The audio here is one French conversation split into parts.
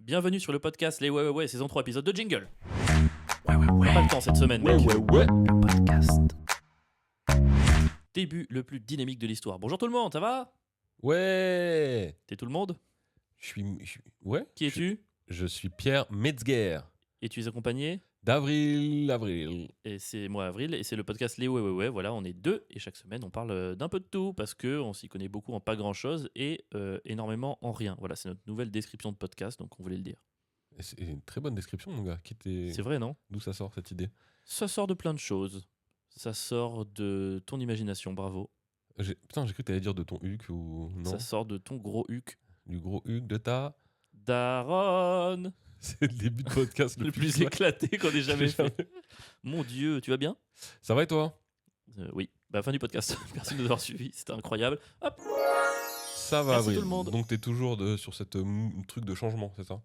Bienvenue sur le podcast Les Ouais, saison 3, épisode de Jingle. On n'a pas le temps cette semaine, mec. Le podcast. Début le plus dynamique de l'histoire. Bonjour tout le monde, ça va? Ouais. T'es tout le monde? Ouais. Qui es-tu? Je suis Pierre Metzger. Et tu es accompagné? Avril. Et c'est moi, Avril, et c'est le podcast Les Ouais. Voilà, on est deux, et chaque semaine, on parle d'un peu de tout, parce qu'on s'y connaît beaucoup en pas grand-chose, et énormément en rien. Voilà, c'est notre nouvelle description de podcast, donc on voulait le dire. C'est une très bonne description, mon gars. C'est vrai, non? D'où ça sort cette idée? Ça sort de plein de choses. Ça sort de ton imagination, bravo. Putain, j'ai cru que t'allais dire de ton Huc ou non? Ça sort de ton gros huc. Du gros Huc de ta. Daron. C'est le début de podcast Le plus éclaté qu'on ait jamais fait. Mon Dieu, tu vas bien? Ça va et toi? Oui, fin du podcast. Merci de nous avoir suivis, c'était incroyable. Hop. Ça va, Merci Avril. tout le monde. Donc t'es toujours sur cette truc de changement, c'est ça?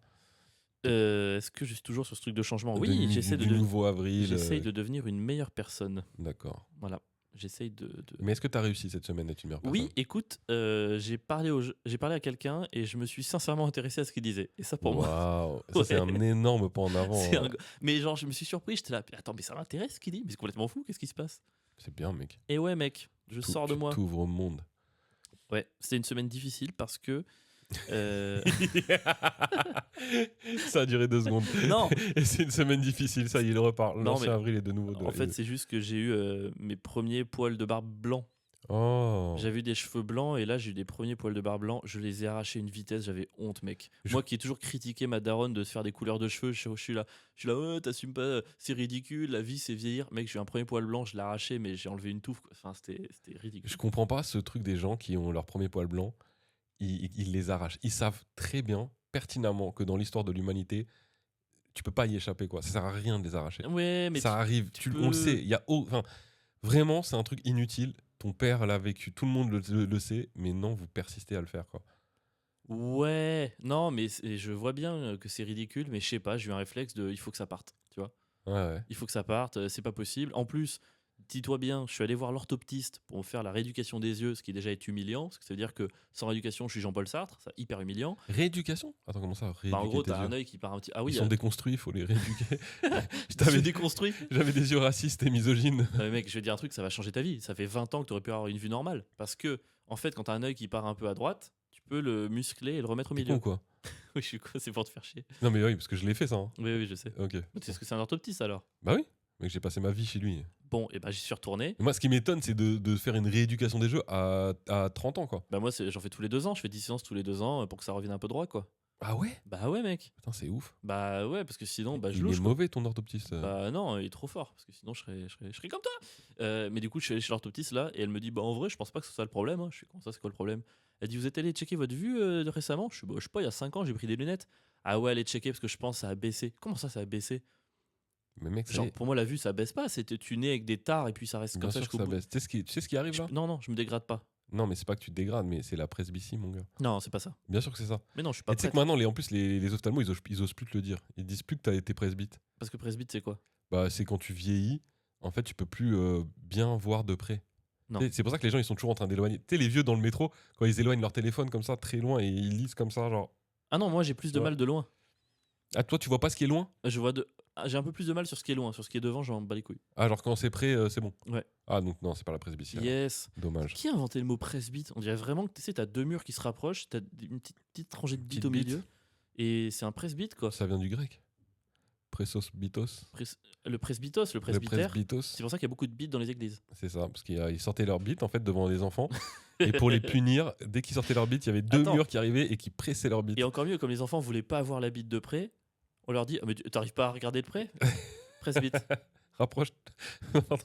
Est-ce que je suis toujours sur ce truc de changement? Oui, j'essaie du nouveau Avril. J'essaye de devenir une meilleure personne. D'accord. Voilà, j'essaye de... Mais est-ce que t'as réussi cette semaine à être une meilleure personne? Oui, écoute, j'ai parlé à quelqu'un et je me suis sincèrement intéressé à ce qu'il disait. Et ça pour moi... Waouh, ça Ouais. c'est un énorme pas en avant. c'est Mais genre, je me suis surpris, j'étais là, attends, mais ça m'intéresse ce qu'il dit? Mais c'est complètement fou, qu'est-ce qui se passe? C'est bien, mec. Et ouais, mec, je sors de moi. Tu t'ouvres au monde. Ouais, c'était une semaine difficile parce que... Ça a duré 2 secondes. Non. Et c'est une semaine difficile, ça y est, il repart. Non, L'ancien mais Avril est de nouveau. En fait, c'est juste que j'ai eu mes premiers poils de barbe blancs. Oh. J'avais eu des cheveux blancs et là, j'ai eu des premiers poils de barbe blancs. Je les ai arrachés à une vitesse, j'avais honte, mec. Moi qui ai toujours critiqué ma daronne de se faire des couleurs de cheveux, je suis là, ouais, t'assumes pas, c'est ridicule, la vie c'est vieillir. Mec, j'ai eu un premier poil blanc, je l'ai arraché, mais j'ai enlevé une touffe, quoi. Enfin, c'était ridicule. Je comprends pas ce truc des gens qui ont leur premier poil blanc, ils les arrachent. Ils savent très bien, pertinemment, que dans l'histoire de l'humanité, tu peux pas y échapper, quoi. Ça sert à rien de les arracher. Ouais, mais ça arrive, on le sait. Vraiment, c'est un truc inutile. Ton père l'a vécu, tout le monde le sait, mais non, vous persistez à le faire, quoi. Ouais, non, mais je vois bien que c'est ridicule, mais je sais pas, j'ai eu un réflexe de il faut que ça parte, tu vois. Ouais. Il faut que ça parte, c'est pas possible. En plus, dis-toi bien, je suis allé voir l'orthoptiste pour me faire la rééducation des yeux, ce qui déjà est humiliant, parce que ça veut dire que sans rééducation, je suis Jean-Paul Sartre, c'est hyper humiliant. Rééducation? Attends, comment ça, rééduquer En gros, tes t'as yeux? un œil qui part un petit... Ah oui, Ils sont déconstruits, il faut les rééduquer. je t'avais déconstruit. J'avais des yeux racistes et misogynes. Non, mais mec, je vais te dire un truc, ça va changer ta vie. Ça fait 20 ans que t'aurais pu avoir une vue normale. Parce que, en fait, quand t'as un œil qui part un peu à droite, tu peux le muscler et le remettre au T'es milieu. con, quoi. Oui, je suis con, c'est pour te faire chier. Non, mais oui, parce que je l'ai fait, ça. Hein. Oui, je sais. Ok. Mais tu sais ce que c'est un orthoptiste alors? Bah oui, mais j'ai passé ma vie chez lui. Bon, et j'y suis retourné. Et moi, ce qui m'étonne, c'est de faire une rééducation des jeux à 30 ans, quoi. Bah moi, j'en fais tous les 2 ans. Je fais 10 séances tous les 2 ans pour que ça revienne un peu droit, quoi. Ah ouais? Bah ouais, mec. Putain, c'est ouf. Bah ouais, parce que sinon, je Il louche, est quoi. mauvais, ton orthoptiste. Bah non, il est trop fort, parce que sinon je serais comme toi. Mais du coup, je suis allé chez l'orthoptiste là, et elle me dit, en vrai, je pense pas que ce soit le problème. Hein. Je suis comment ça, c'est quoi le problème? Elle dit, vous êtes allé checker votre vue récemment? Je sais pas, il y a 5 ans, j'ai pris des lunettes. Ah ouais, allez checker parce que je pense que ça a baissé. Comment ça a baissé? Mais mec, Genre, pour moi, la vue, ça baisse pas. Tu nais avec des tares et puis ça reste bien comme ça sûr que jusqu'au ça bout. baisse. Tu sais ce qui arrive là? Non, je me dégrade pas. Non, mais c'est pas que tu te dégrades, mais c'est la presbytie, mon gars. Non, c'est pas ça. Bien sûr que c'est ça. Mais non, je suis pas Et tu sais que prêtre. maintenant, en plus, les ophtalmos, ils osent plus te le dire. Ils disent plus que t'as été presbyte. Parce que presbyte, c'est quoi? Bah, c'est quand tu vieillis, en fait, tu peux plus bien voir de près. Non. C'est pour ça que les gens, ils sont toujours en train d'éloigner. Tu sais, les vieux dans le métro, quand ils éloignent leur téléphone comme ça, très loin, et ils lisent comme ça, genre. Ah non, moi j'ai plus de Ouais. mal de loin. Ah, toi, tu vois pas ce qui est loin? J'ai un peu plus de mal sur ce qui est loin. Sur ce qui est devant, j'en bats les couilles. Ah, genre quand c'est près, c'est bon. Ouais. Ah, donc non, c'est pas la presbytie. alors. Yes. Dommage. Qui a inventé le mot presbyte? On dirait vraiment que tu sais, t'as 2 murs qui se rapprochent, t'as une petite rangée de bites au bite. milieu, et c'est un presbyte quoi. Ça vient du grec. Pressos bitos. Le presbytos, le Le presbytère. presbytos. C'est pour ça qu'il y a beaucoup de bites dans les églises. C'est ça, parce qu'ils sortaient leur bite en fait devant les enfants. Et pour les punir, dès qu'ils sortaient leur bite, il y avait 2 Attends. murs qui arrivaient et qui pressaient leur bite. Et encore mieux, comme les enfants voulaient pas avoir la bite de près, on leur dit mais t'arrives pas à regarder de près? Presbyte. Rapproche.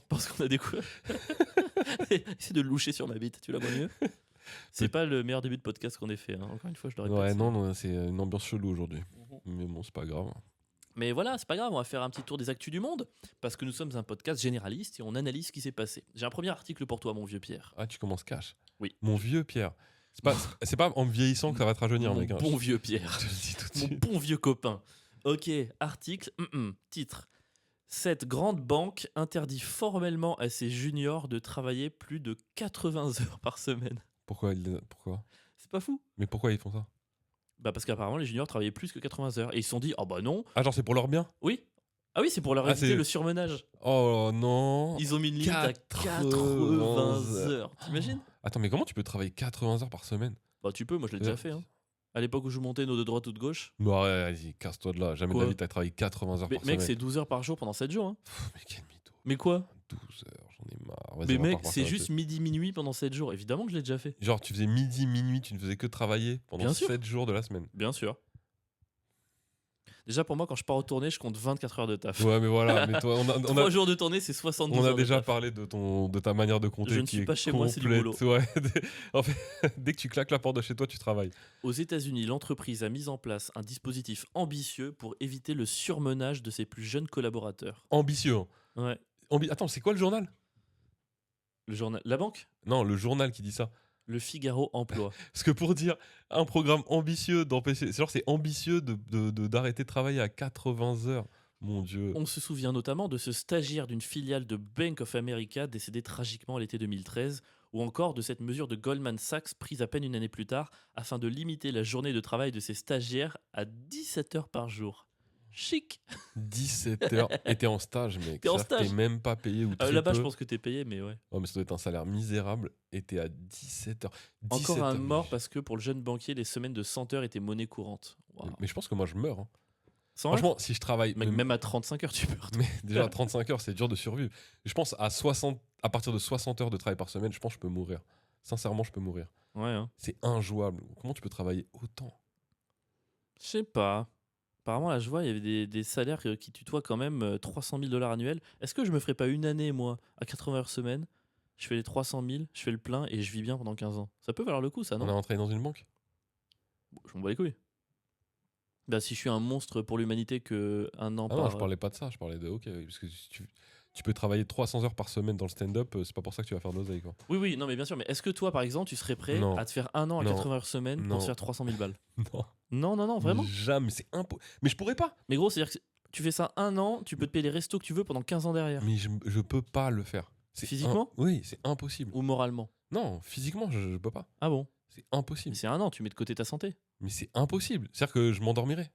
Parce qu'on a des coups. Essaie de loucher sur ma bite, tu la vois mieux? C'est pas le meilleur début de podcast qu'on ait fait, hein. Encore une fois, je le répète. Ouais, non, c'est une ambiance chelou aujourd'hui. Mais bon, c'est pas grave. Mais voilà, c'est pas grave, on va faire un petit tour des actus du monde, parce que nous sommes un podcast généraliste et on analyse ce qui s'est passé. J'ai un premier article pour toi, mon vieux Pierre. Ah, tu commences cash. Oui. Mon vieux Pierre. C'est pas en vieillissant que ça va te rajeunir, Mon mec. hein. bon vieux Pierre. Je te le dis tout de Mon suite. bon vieux copain. Ok, article, titre. Cette grande banque interdit formellement à ses juniors de travailler plus de 80 heures par semaine. Pourquoi C'est pas fou? Mais pourquoi ils font ça? Bah parce qu'apparemment les juniors travaillaient plus que 80 heures et ils se sont dit oh bah non, Ah, genre, c'est pour leur bien? oui. Ah oui, c'est pour leur Ah, éviter c'est. le surmenage. Oh non. Ils ont mis une limite à 80 80 heures. heures. T'imagines? Attends, mais comment tu peux travailler 80 heures par semaine? Bah tu peux, moi je l'ai déjà fait. Hein. À l'époque où je montais nos de droite ou de gauche. Bon, ouais, vas-y, casse-toi de là. Jamais de la Quoi? vie, t'as travaillé 80 heures Mais par mec, semaine. c'est 12 heures par jour pendant 7 jours. Hein. Mais quel mytho. Mais quoi? 12 heures, j'en ai marre. Vas-y, Mais on va mec, pas c'est repartir juste midi, minuit pendant 7 jours. Évidemment que je l'ai déjà fait. là-dessus. Genre, tu faisais midi, minuit, tu ne faisais que travailler pendant Bien sûr. 7 jours de la semaine. Bien sûr. Déjà pour moi, quand je pars en tournée, je compte 24 heures de taf. Ouais, mais voilà, mais toi, 3 jours de tournée, c'est 72 on a heures de déjà taf. parlé de ta manière de compter Je ne qui suis est pas chez moi, c'est du complète. boulot. Ouais, en fait, dès que tu claques la porte de chez toi, tu travailles. Aux États-Unis, l'entreprise a mis en place un dispositif ambitieux pour éviter le surmenage de ses plus jeunes collaborateurs. Ambitieux. Hein. Ouais. Attends, c'est quoi le journal? Le journal, la banque, Non, le journal qui dit ça. le Figaro Emploi. Parce que pour dire un programme ambitieux d'empêcher. C'est ambitieux d'arrêter de travailler à 80 heures. Mon Dieu. On se souvient notamment de ce stagiaire d'une filiale de Bank of America décédé tragiquement l'été 2013, ou encore de cette mesure de Goldman Sachs prise à peine une année plus tard afin de limiter la journée de travail de ses stagiaires à 17 heures par jour. Chic. 17 heures. Et t'es en stage, mec. T'es en C'est-à-dire que stage. T'es même pas payé ou très Là-bas, peu. je pense que t'es payé, mais ouais. Oh, mais ça doit être un salaire misérable. Et t'es à 17 heures. 17 Encore un heures, mort parce que pour le jeune banquier, les semaines de 100 heures étaient monnaie courante. Waouh. Mais je pense que moi, je meurs. Hein. 100 heures Franchement, si je travaille. Mec, même à 35 heures, tu meurs. toi. Mais déjà, à 35 heures, c'est dur de survivre. Je pense à partir de 60 heures de travail par semaine, je pense que je peux mourir. Sincèrement, je peux mourir. Ouais, hein. C'est injouable. Comment tu peux travailler autant? Je sais pas. Apparemment, là, je vois, il y avait des salaires qui tutoient quand même 300 000 $ annuels. Est-ce que je me ferais pas une année, moi, à 80 heures semaine? Je fais les 300 000, je fais le plein et je vis bien pendant 15 ans. Ça peut valoir le coup, ça, On non? est rentré dans une banque? Bon, je m'en bats les couilles. Bah, si je suis un monstre pour l'humanité que un an Ah par... non, je parlais pas de ça, je parlais de OK. Oui, parce que si tu peux travailler 300 heures par semaine dans le stand-up, c'est pas pour ça que tu vas faire de l'oseille, quoi. Oui, oui, non, mais bien sûr. Mais est-ce que toi, par exemple, tu serais prêt Non. à te faire un an à Non. 80 heures semaine Non. pour te faire 300 000 balles? Non. Non, non, non, vraiment? Jamais, c'est impossible. Mais je pourrais pas. Mais gros, c'est-à-dire que tu fais ça un an, tu peux te payer les restos que tu veux pendant 15 ans derrière. Mais je peux pas le faire. C'est Physiquement? Oui, c'est impossible. Ou moralement? Non, physiquement, je peux pas. Ah bon? C'est Mais impossible. c'est un an, tu mets de côté ta santé. Mais c'est impossible. C'est-à-dire que je m'endormirais.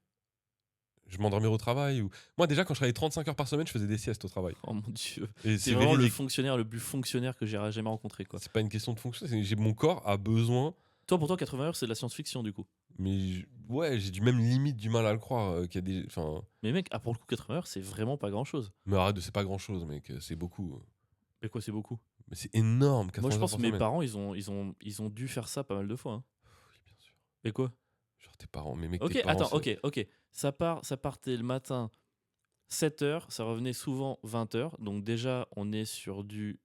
Je m'endormirais au travail. Moi, déjà, quand je travaillais 35 heures par semaine, je faisais des siestes au travail. Oh mon dieu. Et C'est c'est vraiment le véridique. fonctionnaire le plus fonctionnaire que j'ai jamais rencontré, quoi. C'est pas une question de fonction. Mon corps a besoin. Toi, pour toi, 80 heures, c'est de la science-fiction, du coup. Mais ouais, j'ai du même limite du mal à le croire. Qu'il y a des. Enfin, Mais mec, pour le coup, 80 heures, c'est vraiment pas grand-chose. mais arrête, c'est pas grand-chose, mec. C'est beaucoup. Mais quoi, c'est beaucoup? Mais c'est énorme. Moi, 80 je heures pense par que mes semaine. parents, ils ont dû faire ça pas mal de fois. Hein. Oui, bien sûr. Mais quoi? Genre tes parents. Mais mec, Ok, tes parents. attends, ok. Ça partait le matin 7 heures, ça revenait souvent 20 heures. Donc déjà, on est sur du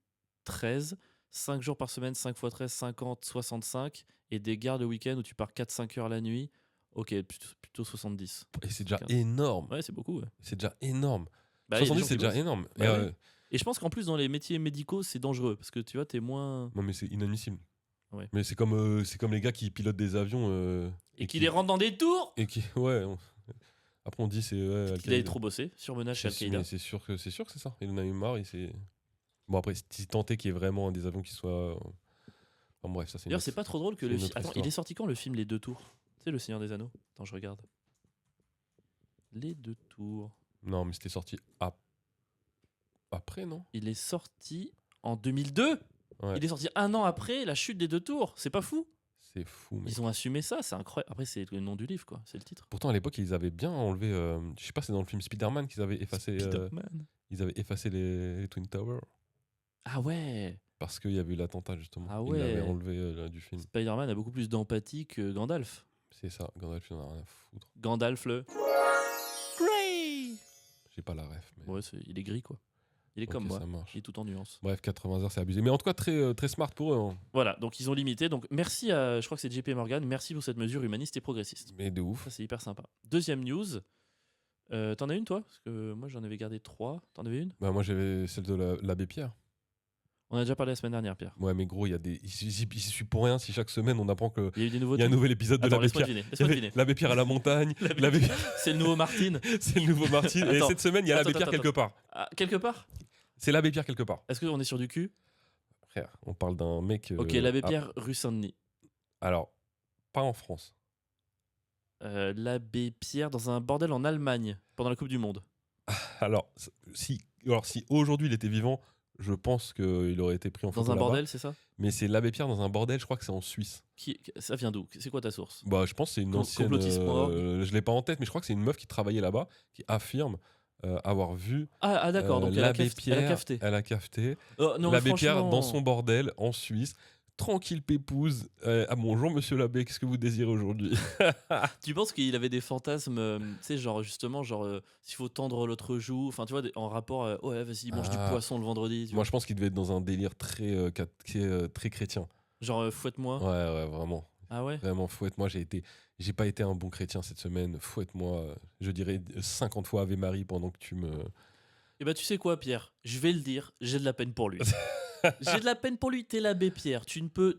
13. 5 jours par semaine, 5 x 13, 50, 65. Et des gardes le week-end où tu pars 4-5 heures la nuit. Ok, plutôt 70. Et c'est déjà 75. énorme. Ouais, c'est beaucoup. Ouais. C'est déjà énorme. Bah, il y a des 70, gens c'est qui déjà bossent. énorme. Bah Et, ouais. Et je pense qu'en plus, dans les métiers médicaux, c'est dangereux. Parce que tu vois, t'es moins. non, mais c'est inadmissible. Ouais. Mais c'est comme les gars qui pilotent des avions. Et qui les rentrent dans des tours. Et qui. Ouais. Après, on dit c'est. Ouais, Qu'il Al-Qaïda. allait trop bosser. Surmenage chez Al-Qaïda. Mais c'est sûr que c'est ça. Il en a eu marre. Bon, après, si tant est qu'il y ait vraiment des avions qui soient. Enfin, bref, ça c'est. D'ailleurs, c'est pas trop drôle que c'est le une film. autre Attends, histoire. il est sorti quand le film Les Deux Tours? Tu sais, Le Seigneur des Anneaux? Attends, je regarde. Les Deux Tours. Non, mais c'était sorti après, non? Il est sorti en 2002. Ouais. Il est sorti un an après la chute des Deux Tours. C'est pas fou? C'est fou, mec. Ils ont assumé ça, c'est incroyable. Après, c'est le nom du livre, quoi. C'est le titre. Pourtant, à l'époque, ils avaient bien enlevé. Je sais pas, c'est dans le film Spider-Man qu'ils avaient effacé. Spider-Man. Ils avaient effacé les Twin Towers. Ah ouais. Parce qu'il y avait eu l'attentat, justement. Ah Ils l'avaient ouais. enlevé du film. Spider-Man a beaucoup plus d'empathie que Gandalf. C'est ça, Gandalf, il en a rien à foutre. Gandalf le Grey. J'ai pas la ref. Mais... Ouais, il est gris, quoi. Il est ok, comme moi. ça marche. Il est tout en nuances. Bref, 80 heures, c'est abusé. Mais en tout cas, très, très smart pour eux. Hein. Voilà, donc ils ont limité. Donc merci à, je crois que c'est JP Morgan, merci pour cette mesure humaniste et progressiste. Mais de ouf. Ça, c'est hyper sympa. Deuxième news. T'en as une, toi? Parce que moi, j'en avais gardé 3. T'en avais une? Bah, moi, j'avais celle de l'abbé Pierre. On a déjà parlé la semaine dernière, Pierre. Ouais, mais gros, il y a des. Il suffit pour rien si chaque semaine on apprend qu'il Il y a eu des y nouveautés. a un nouvel épisode de Attends, l'abbé laisse-moi Pierre. deviner. Il y Laisse-moi avait deviner. L'abbé Pierre à la montagne. L'abbé l'abbé- C'est le nouveau Martine. C'est le nouveau Martine. Et Attends. cette semaine, il y a l'abbé Attends, Pierre attends, quelque part. Ah, quelque part? C'est l'abbé Pierre quelque part. Est-ce qu'on est sur du cul? Frère, on parle d'un mec. Ok, l'abbé Pierre, rue Saint-Denis. Alors, pas en France. L'abbé Pierre dans un bordel en Allemagne pendant la Coupe du Monde. Alors, si aujourd'hui il était vivant, je pense qu'il aurait été pris en Dans photo un là-bas. bordel, c'est ça? Mais c'est l'abbé Pierre dans un bordel, je crois que c'est en Suisse. Ça vient d'où? C'est quoi ta source? Bah, je pense que c'est une ancienne. Complotisme.org. Je l'ai pas en tête, mais je crois que c'est une meuf qui travaillait là-bas, qui affirme avoir vu D'accord, donc l'abbé elle a Pierre cafeté. à la cafeté, Oh, non, mais l'abbé Pierre dans franchement, son bordel en Suisse, tranquille pépouze. Ah bonjour monsieur l'abbé, qu'est-ce que vous désirez aujourd'hui? tu penses qu'il avait des fantasmes, tu sais, genre justement, genre s'il faut tendre l'autre joue, enfin tu vois, en rapport, ouais, vas-y, mange du Ah, poisson le vendredi, tu moi vois. je pense qu'il devait être dans un délire très chrétien. Genre Ouais, fouette-moi. ouais, vraiment. Ah ouais? Vraiment, fouette-moi, j'ai pas été un bon chrétien cette semaine. Fouette-moi, je dirais 50 fois Ave Marie pendant que tu me. Et bah tu sais quoi, Pierre? Je vais le dire, j'ai de la peine pour lui. J'ai de la peine pour lui, t'es l'abbé Pierre.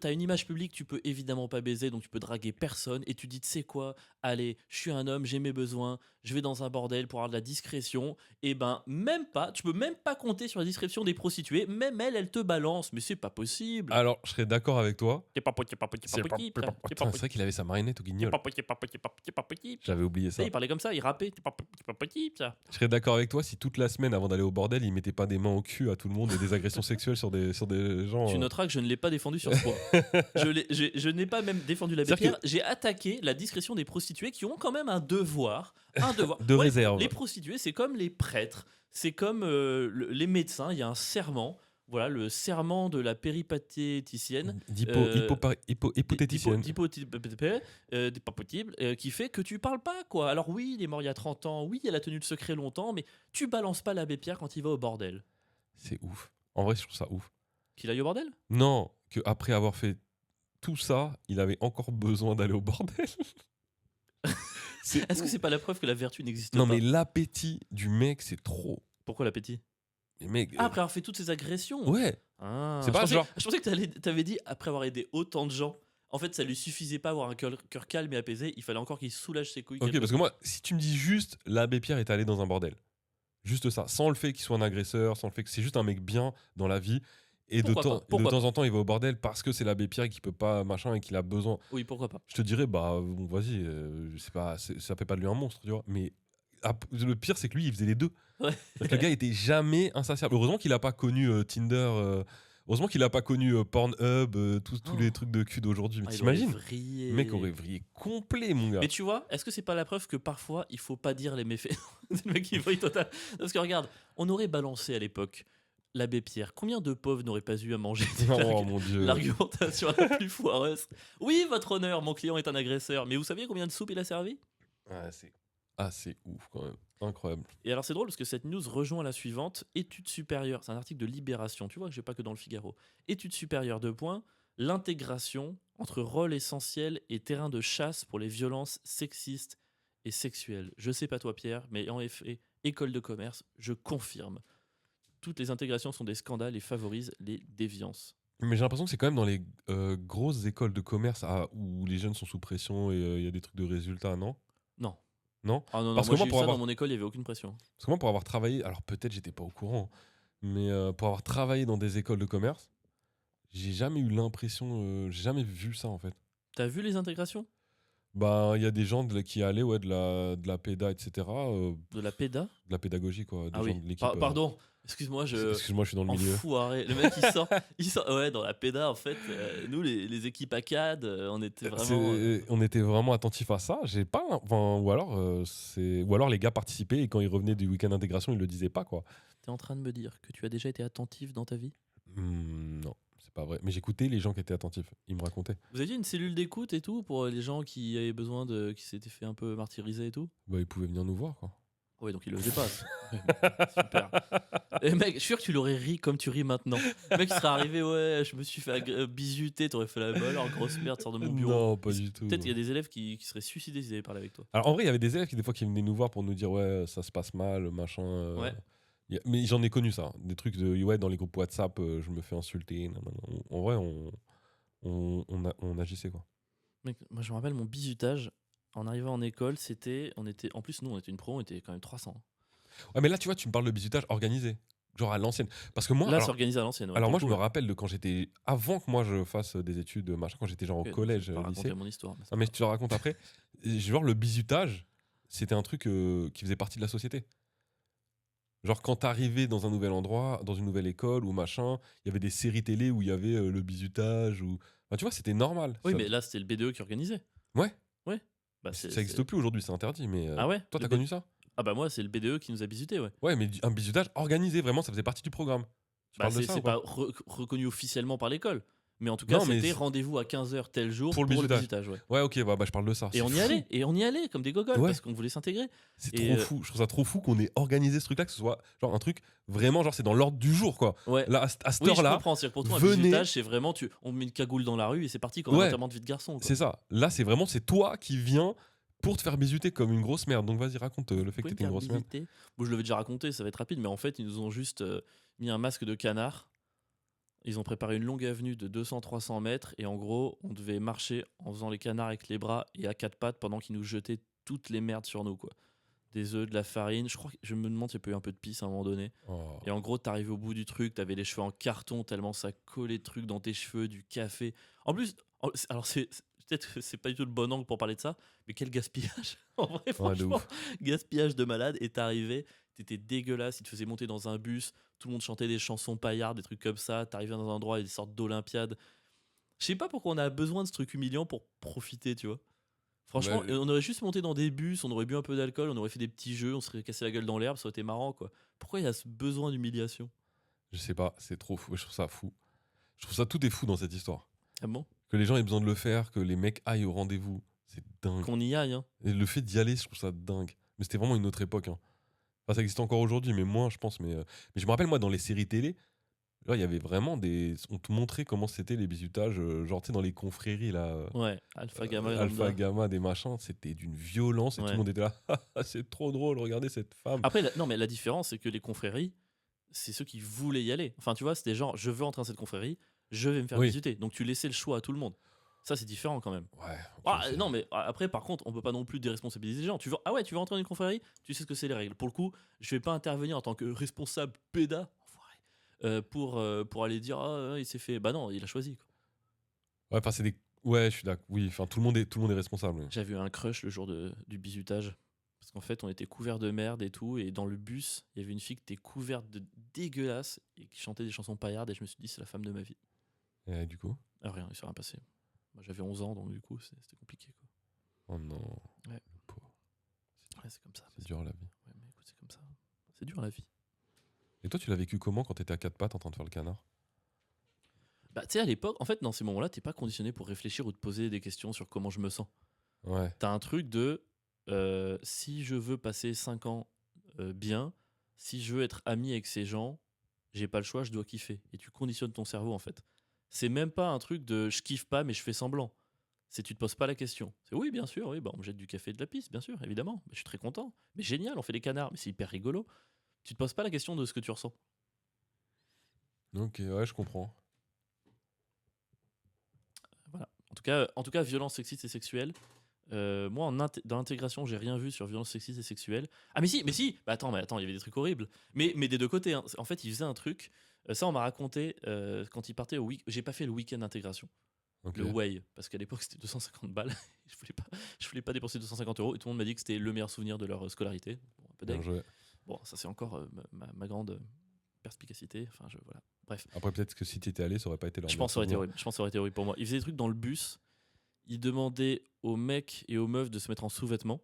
T'as une image publique, tu peux évidemment pas baiser, donc tu peux draguer personne. Et tu dis, tu sais quoi, allez, je suis un homme, j'ai mes besoins, je vais dans un bordel pour avoir de la discrétion. Et ben, même pas, tu peux même pas compter sur la discrétion des prostituées, même elle te balance, mais c'est pas possible. Alors, je serais d'accord avec toi. T'es pas possible, pas possible, pas possible, t'es pas Putain, c'est vrai qu'il avait sa marionnette au t'es guignol. pas possible, pas possible, pas possible. J'avais oublié Tu sais, ça. il parlait comme ça, il rappait, t'es pas possible, ça. Je serais d'accord avec toi si toute la semaine avant d'aller au bordel, il mettait pas des mains au cul à tout le monde et des agressions sexuelles sur des gens. Tu noteras que je ne l'ai pas défendu sur ce point. Je n'ai pas même défendu l'abbé C'est-à-dire Pierre, j'ai attaqué la discrétion des prostituées qui ont quand même un devoir. Un devoir. De réserve. Les prostituées, c'est comme les prêtres, c'est comme les médecins, il y a un serment. Voilà, le serment de la péripatéticienne. Hypothéticienne. Des pas possible, qui fait que tu parles pas, quoi. Alors oui, il est mort il y a 30 ans, oui, elle a tenu le secret longtemps, mais tu balances pas l'abbé Pierre quand il va au bordel. C'est ouf. En vrai, je trouve ça ouf. Qu'il aille au bordel? Non, qu'après avoir fait tout ça, il avait encore besoin d'aller au bordel. Est-ce que c'est pas la preuve que la vertu n'existe Non, pas? mais l'appétit du mec, c'est trop. Pourquoi l'appétit? Mais mec, Après avoir fait toutes ces agressions. ouais. Ah, C'est pas genre. je pensais que t'avais dit, après avoir aidé autant de gens, en fait, ça lui suffisait pas avoir un cœur calme et apaisé, il fallait encore qu'il soulage ses couilles. Ok, quelque parce que moi, si tu me dis juste l'abbé Pierre est allé dans un bordel, juste ça, sans le fait qu'il soit un agresseur, sans le fait que c'est juste un mec bien dans la vie, et Pourquoi pas, de pourquoi temps en temps il va au bordel parce que c'est l'abbé Pierre et qu'il peut pas machin et qu'il a besoin. Oui, pourquoi pas. Je te dirais, bah bon, vas-y, c'est pas, ça fait pas de lui un monstre, tu vois. Mais le pire, c'est que lui, il faisait les deux. Ouais. C'est-à-dire que le gars était jamais insatiable. Heureusement qu'il a pas connu Tinder. Heureusement qu'il a pas connu Pornhub, tous les trucs de cul d'aujourd'hui. Mais Ah, il aurait t'imagines? vrillé. Le mec aurait vrillé complet, mon gars. Mais tu vois, est-ce que c'est pas la preuve que parfois il faut pas dire les méfaits? C'est le mec qui vrille total. Parce que regarde, on aurait balancé à l'époque l'abbé Pierre. Combien de pauvres n'auraient pas eu à manger? Oh mon dieu. L'argumentation la plus foireuse. Oui, votre honneur, mon client est un agresseur. Mais vous saviez combien de soupe il a servi? Ouais, c'est ouf quand même. Incroyable. Et alors c'est drôle parce que cette news rejoint la suivante. Études supérieures, c'est un article de Libération, tu vois que j'ai pas que dans le Figaro. Études supérieures, deux points, l'intégration entre rôle essentiel et terrain de chasse pour les violences sexistes et sexuelles. Je sais pas toi Pierre, mais en effet, école de commerce, je confirme. Toutes les intégrations sont des scandales et favorisent les déviances. Mais j'ai l'impression que c'est quand même dans les grosses écoles de commerce où les jeunes sont sous pression et il y a des trucs de résultats, non? Non. Non? Ah non, non, Parce moi que moi, j'ai eu pour ça avoir dans mon école, il y avait aucune pression. Parce que moi, pour avoir travaillé, alors peut-être j'étais pas au courant, mais pour avoir travaillé dans des écoles de commerce, j'ai jamais eu l'impression, j'ai jamais vu ça en fait. T'as vu les intégrations? Bah, il y a des gens qui allaient, ouais, de la péda, etc. De la péda? De la pédagogie, quoi. Des Ah gens oui. de l'équipe. Pardon, excuse-moi, Excuse-moi, je suis dans le milieu. Enfoiré. Le mec il sort. Ouais, dans la péda en fait. Nous les équipes ACAD, on était vraiment. On était vraiment attentifs à ça. J'ai pas, enfin, ou alors les gars participaient et quand ils revenaient du week-end d'intégration, ils le disaient pas, quoi. T'es en train de me dire que tu as déjà été attentif dans ta vie? Non, c'est pas vrai. Mais j'écoutais les gens qui étaient attentifs. Ils me racontaient. Vous aviez une cellule d'écoute et tout pour les gens qui avaient besoin qui s'étaient fait un peu martyriser et tout? Bah, ils pouvaient venir nous voir, quoi. Ouais, donc il le faisait pas. Super. Et mec, je suis sûr que tu l'aurais ri comme tu ris maintenant. Le mec il serait arrivé, ouais, je me suis fait bisuter, t'aurais fait la balle, alors grosse merde, sors de mon bureau. Non, pas du tout. Peut-être il y a des élèves qui seraient suicidés s'ils avaient parlé avec toi. Alors en vrai, il y avait des élèves qui des fois qui venaient nous voir pour nous dire ouais, ça se passe mal, machin. Ouais. Mais j'en ai connu ça, des trucs de ouais dans les groupes WhatsApp, je me fais insulter. En vrai, on agissait quoi. Mec, moi je me rappelle mon bisutage en arrivant en école, en plus nous on était une pro, on était quand même 300. Ouais, mais là tu vois, tu me parles de bisutage organisé. genre à l'ancienne. Parce que moi, Là, c'est organisé à l'ancienne. Ouais, alors pour moi, le je coup, me ouais. rappelle de quand j'étais. Avant que moi je fasse des études, machin, quand j'étais genre au Ok, donc je vais collège, pas lycée. raconter mon histoire. Mais c'est Non, pas mais grave. tu le racontes après. Genre, le bizutage, c'était un truc qui faisait partie de la société. Genre, quand t'arrivais dans un nouvel endroit, dans une nouvelle école ou machin, il y avait des séries télé où il y avait le bizutage. Ou... Enfin, tu vois, c'était normal. Oui, mais là, c'était le BDE qui organisait. Ouais, Ouais. Bah, ça n'existe plus aujourd'hui, c'est interdit. Mais Ah ouais, toi, le t'as B- connu ça? Ah bah moi, c'est le BDE qui nous a visités, ouais. Ouais, mais un bizutage organisé, vraiment, ça faisait partie du programme. Tu Bah parles de ça c'est ou pas pas? reconnu officiellement par l'école. Mais en tout cas, Non, mais c'était rendez-vous à 15h tel jour pour le pour le bizutage. bisutage, ouais. Ouais, ok, bah, je parle de ça. Et C'est on y fou. allait, comme des gogoles, Ouais. parce qu'on voulait s'intégrer. C'est Et trop fou. Je trouve ça trop fou qu'on ait organisé ce truc-là, que ce soit genre un truc vraiment, genre c'est dans l'ordre du jour, quoi. ouais. Là, à cette Oui, je heure-là, comprends. C'est-à-dire que pour toi, un venez. bisutage, c'est vraiment, on met une cagoule dans la rue et c'est parti comme un Ouais, enterrement de vie de garçon, quoi. c'est ça. Là, c'est vraiment, c'est toi qui viens pour te faire bisuter comme une grosse merde. Donc vas-y, raconte le Vous fait que pouvez me t'étais une faire grosse merde. visiter. Bon, je l'avais déjà raconté, ça va être rapide, mais en fait, ils nous ont juste mis un masque de canard. Ils ont préparé une longue avenue de 200-300 mètres et en gros, on devait marcher en faisant les canards avec les bras et à quatre pattes pendant qu'ils nous jetaient toutes les merdes sur nous, quoi. Des œufs, de la farine. Je crois que je me demande s'il y a pas eu un peu de pisse à un moment donné. Oh. Et en gros, t'arrivais au bout du truc, t'avais les cheveux en carton tellement ça collait de trucs dans tes cheveux, du café. En plus, alors peut-être que c'est pas du tout le bon angle pour parler de ça, mais quel gaspillage. En vrai, Ouais, de franchement, ouf. gaspillage de malade. Et t'arrivais, t'étais dégueulasse, ils te faisaient monter dans un bus, tout le monde chantait des chansons paillardes, des trucs comme ça. T'arrivais dans un endroit et des sortes d'olympiades. Je sais pas pourquoi on a besoin de ce truc humiliant pour profiter, tu vois. Bah, Franchement, on aurait juste monté dans des bus, on aurait bu un peu d'alcool, on aurait fait des petits jeux, on serait cassé la gueule dans l'herbe, ça aurait été marrant, quoi. Pourquoi il y a ce besoin d'humiliation? je sais pas, c'est trop fou. Je trouve ça fou. Je trouve ça tout est fou dans cette histoire. Ah bon? Que les gens aient besoin de le faire, que les mecs aillent au rendez-vous, c'est dingue. Qu'on y aille, hein. Et le fait d'y aller, je trouve ça dingue. Mais c'était vraiment une autre époque, hein. Enfin, ça existe encore aujourd'hui, mais moins, je pense. Mais je me rappelle, moi, dans les séries télé, là, il y avait vraiment des. On te montrait comment c'était les bisutages, genre, tu sais, dans les confréries, là. Ouais, Alpha Gamma et Alpha, Lambda. Gamma, des machins, c'était d'une violence et tout Ouais. le monde était là. C'est trop drôle, regardez cette femme. Après, non, mais la différence, c'est que les confréries, c'est ceux qui voulaient y aller. Enfin, tu vois, c'était genre, je veux entrer dans cette confrérie, je vais me faire Oui. visiter. Donc, tu laissais le choix à tout le monde. Ça, c'est différent quand même. Ouais. ok, Ah, c'est- non, mais après, par contre, on peut pas non plus déresponsabiliser les gens. Ah ouais, tu veux rentrer dans une confrérie, tu sais ce que c'est les règles. Pour le coup, je vais pas intervenir en tant que responsable péda enfoiré, pour aller dire, ah, ouais, il s'est fait. Bah non, il a choisi, quoi. Ouais, enfin, c'est des. Ouais, je suis d'accord. Oui, enfin, tout le monde est responsable. J'avais eu un crush le jour du bisutage. Parce qu'en fait, on était couverts de merde et tout. Et dans le bus, il y avait une fille qui était couverte de dégueulasse et qui chantait des chansons paillardes. Et je me suis dit, c'est la femme de ma vie. Et du coup. Ah, rien, il s'est rien passé. Moi, j'avais 11 ans, donc du coup, c'était compliqué, quoi. Oh non. Ouais. Le pauvre. Ouais, c'est comme ça. C'est dur la vie. Ouais, mais écoute, c'est comme ça. C'est dur la vie. Et toi, tu l'as vécu comment quand t'étais à quatre pattes en train de faire le canard? Bah, tu sais, à l'époque, en fait, dans ces moments-là, t'es pas conditionné pour réfléchir ou te poser des questions sur comment je me sens. Ouais. T'as un truc de si je veux passer 5 ans bien, si je veux être ami avec ces gens, j'ai pas le choix, je dois kiffer. Et tu conditionnes ton cerveau en fait. C'est même pas un truc de je kiffe pas mais je fais semblant. C'est tu te poses pas la question. C'est oui, bien sûr, oui, bah, on me jette du café et de la pisse, bien sûr, évidemment. Mais je suis très content. Mais génial, on fait des canards, mais c'est hyper rigolo. Tu te poses pas la question de ce que tu ressens. Ok, ouais, je comprends. Voilà. En tout cas, violence sexiste et sexuelle. Moi, dans l'intégration, j'ai rien vu sur violence sexiste et sexuelle. Ah, mais si Bah attends, il y avait des trucs horribles. Mais des deux côtés, hein. En fait, ils faisaient un truc. Ça, on m'a raconté quand ils partaient au week. J'ai pas fait le week-end d'intégration, Ok. le way, parce qu'à l'époque, c'était 250 balles. je voulais pas dépenser 250 euros. Et tout le monde m'a dit que c'était le meilleur souvenir de leur scolarité. Bon, un peu Bien deg. joué. Bon, ça, c'est encore ma grande perspicacité. Enfin, voilà. Bref. Après, peut-être que si t'étais allé, ça aurait pas été leur Je meilleur pense que ça aurait été souvenir. horrible. Je pense que ça aurait été horrible pour moi. Ils faisaient des trucs dans le bus. Ils demandaient aux mecs et aux meufs de se mettre en sous-vêtements,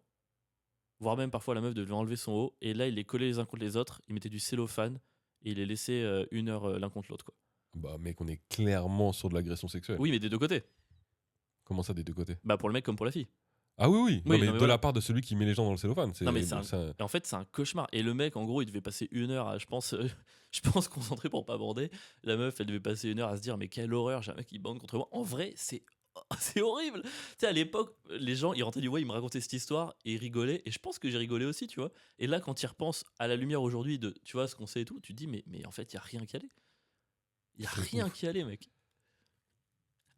voire même parfois la meuf devait enlever son haut. Et là, ils les collaient les uns contre les autres. Ils mettaient du cellophane et ils les laissaient 1 heure l'un contre l'autre, quoi. Bah, mec, on est clairement sur de l'agression sexuelle. Oui, mais des deux côtés. Comment ça, des deux côtés? Bah pour le mec comme pour la fille. Ah oui, oui. Non, mais non, mais de voilà. la part de celui qui met les gens dans le cellophane. Non, mais et en fait, c'est un cauchemar. Et le mec, en gros, il devait passer 1 heure à, je pense, je pense, concentré pour pas bander. La meuf, elle devait passer 1 heure à se dire, mais quelle horreur, j'ai un mec qui bande contre moi. En vrai, c'est horrible. Tu sais, à l'époque, les gens, ils rentraient du voix, ils me racontaient cette histoire et ils rigolaient. Et je pense que j'ai rigolé aussi, tu vois. Et là, quand ils repensent à la lumière aujourd'hui de, tu vois, ce qu'on sait et tout, tu te dis, mais en fait, il y a rien qui allait. Il y a C'est rien ouf. qui allait, mec.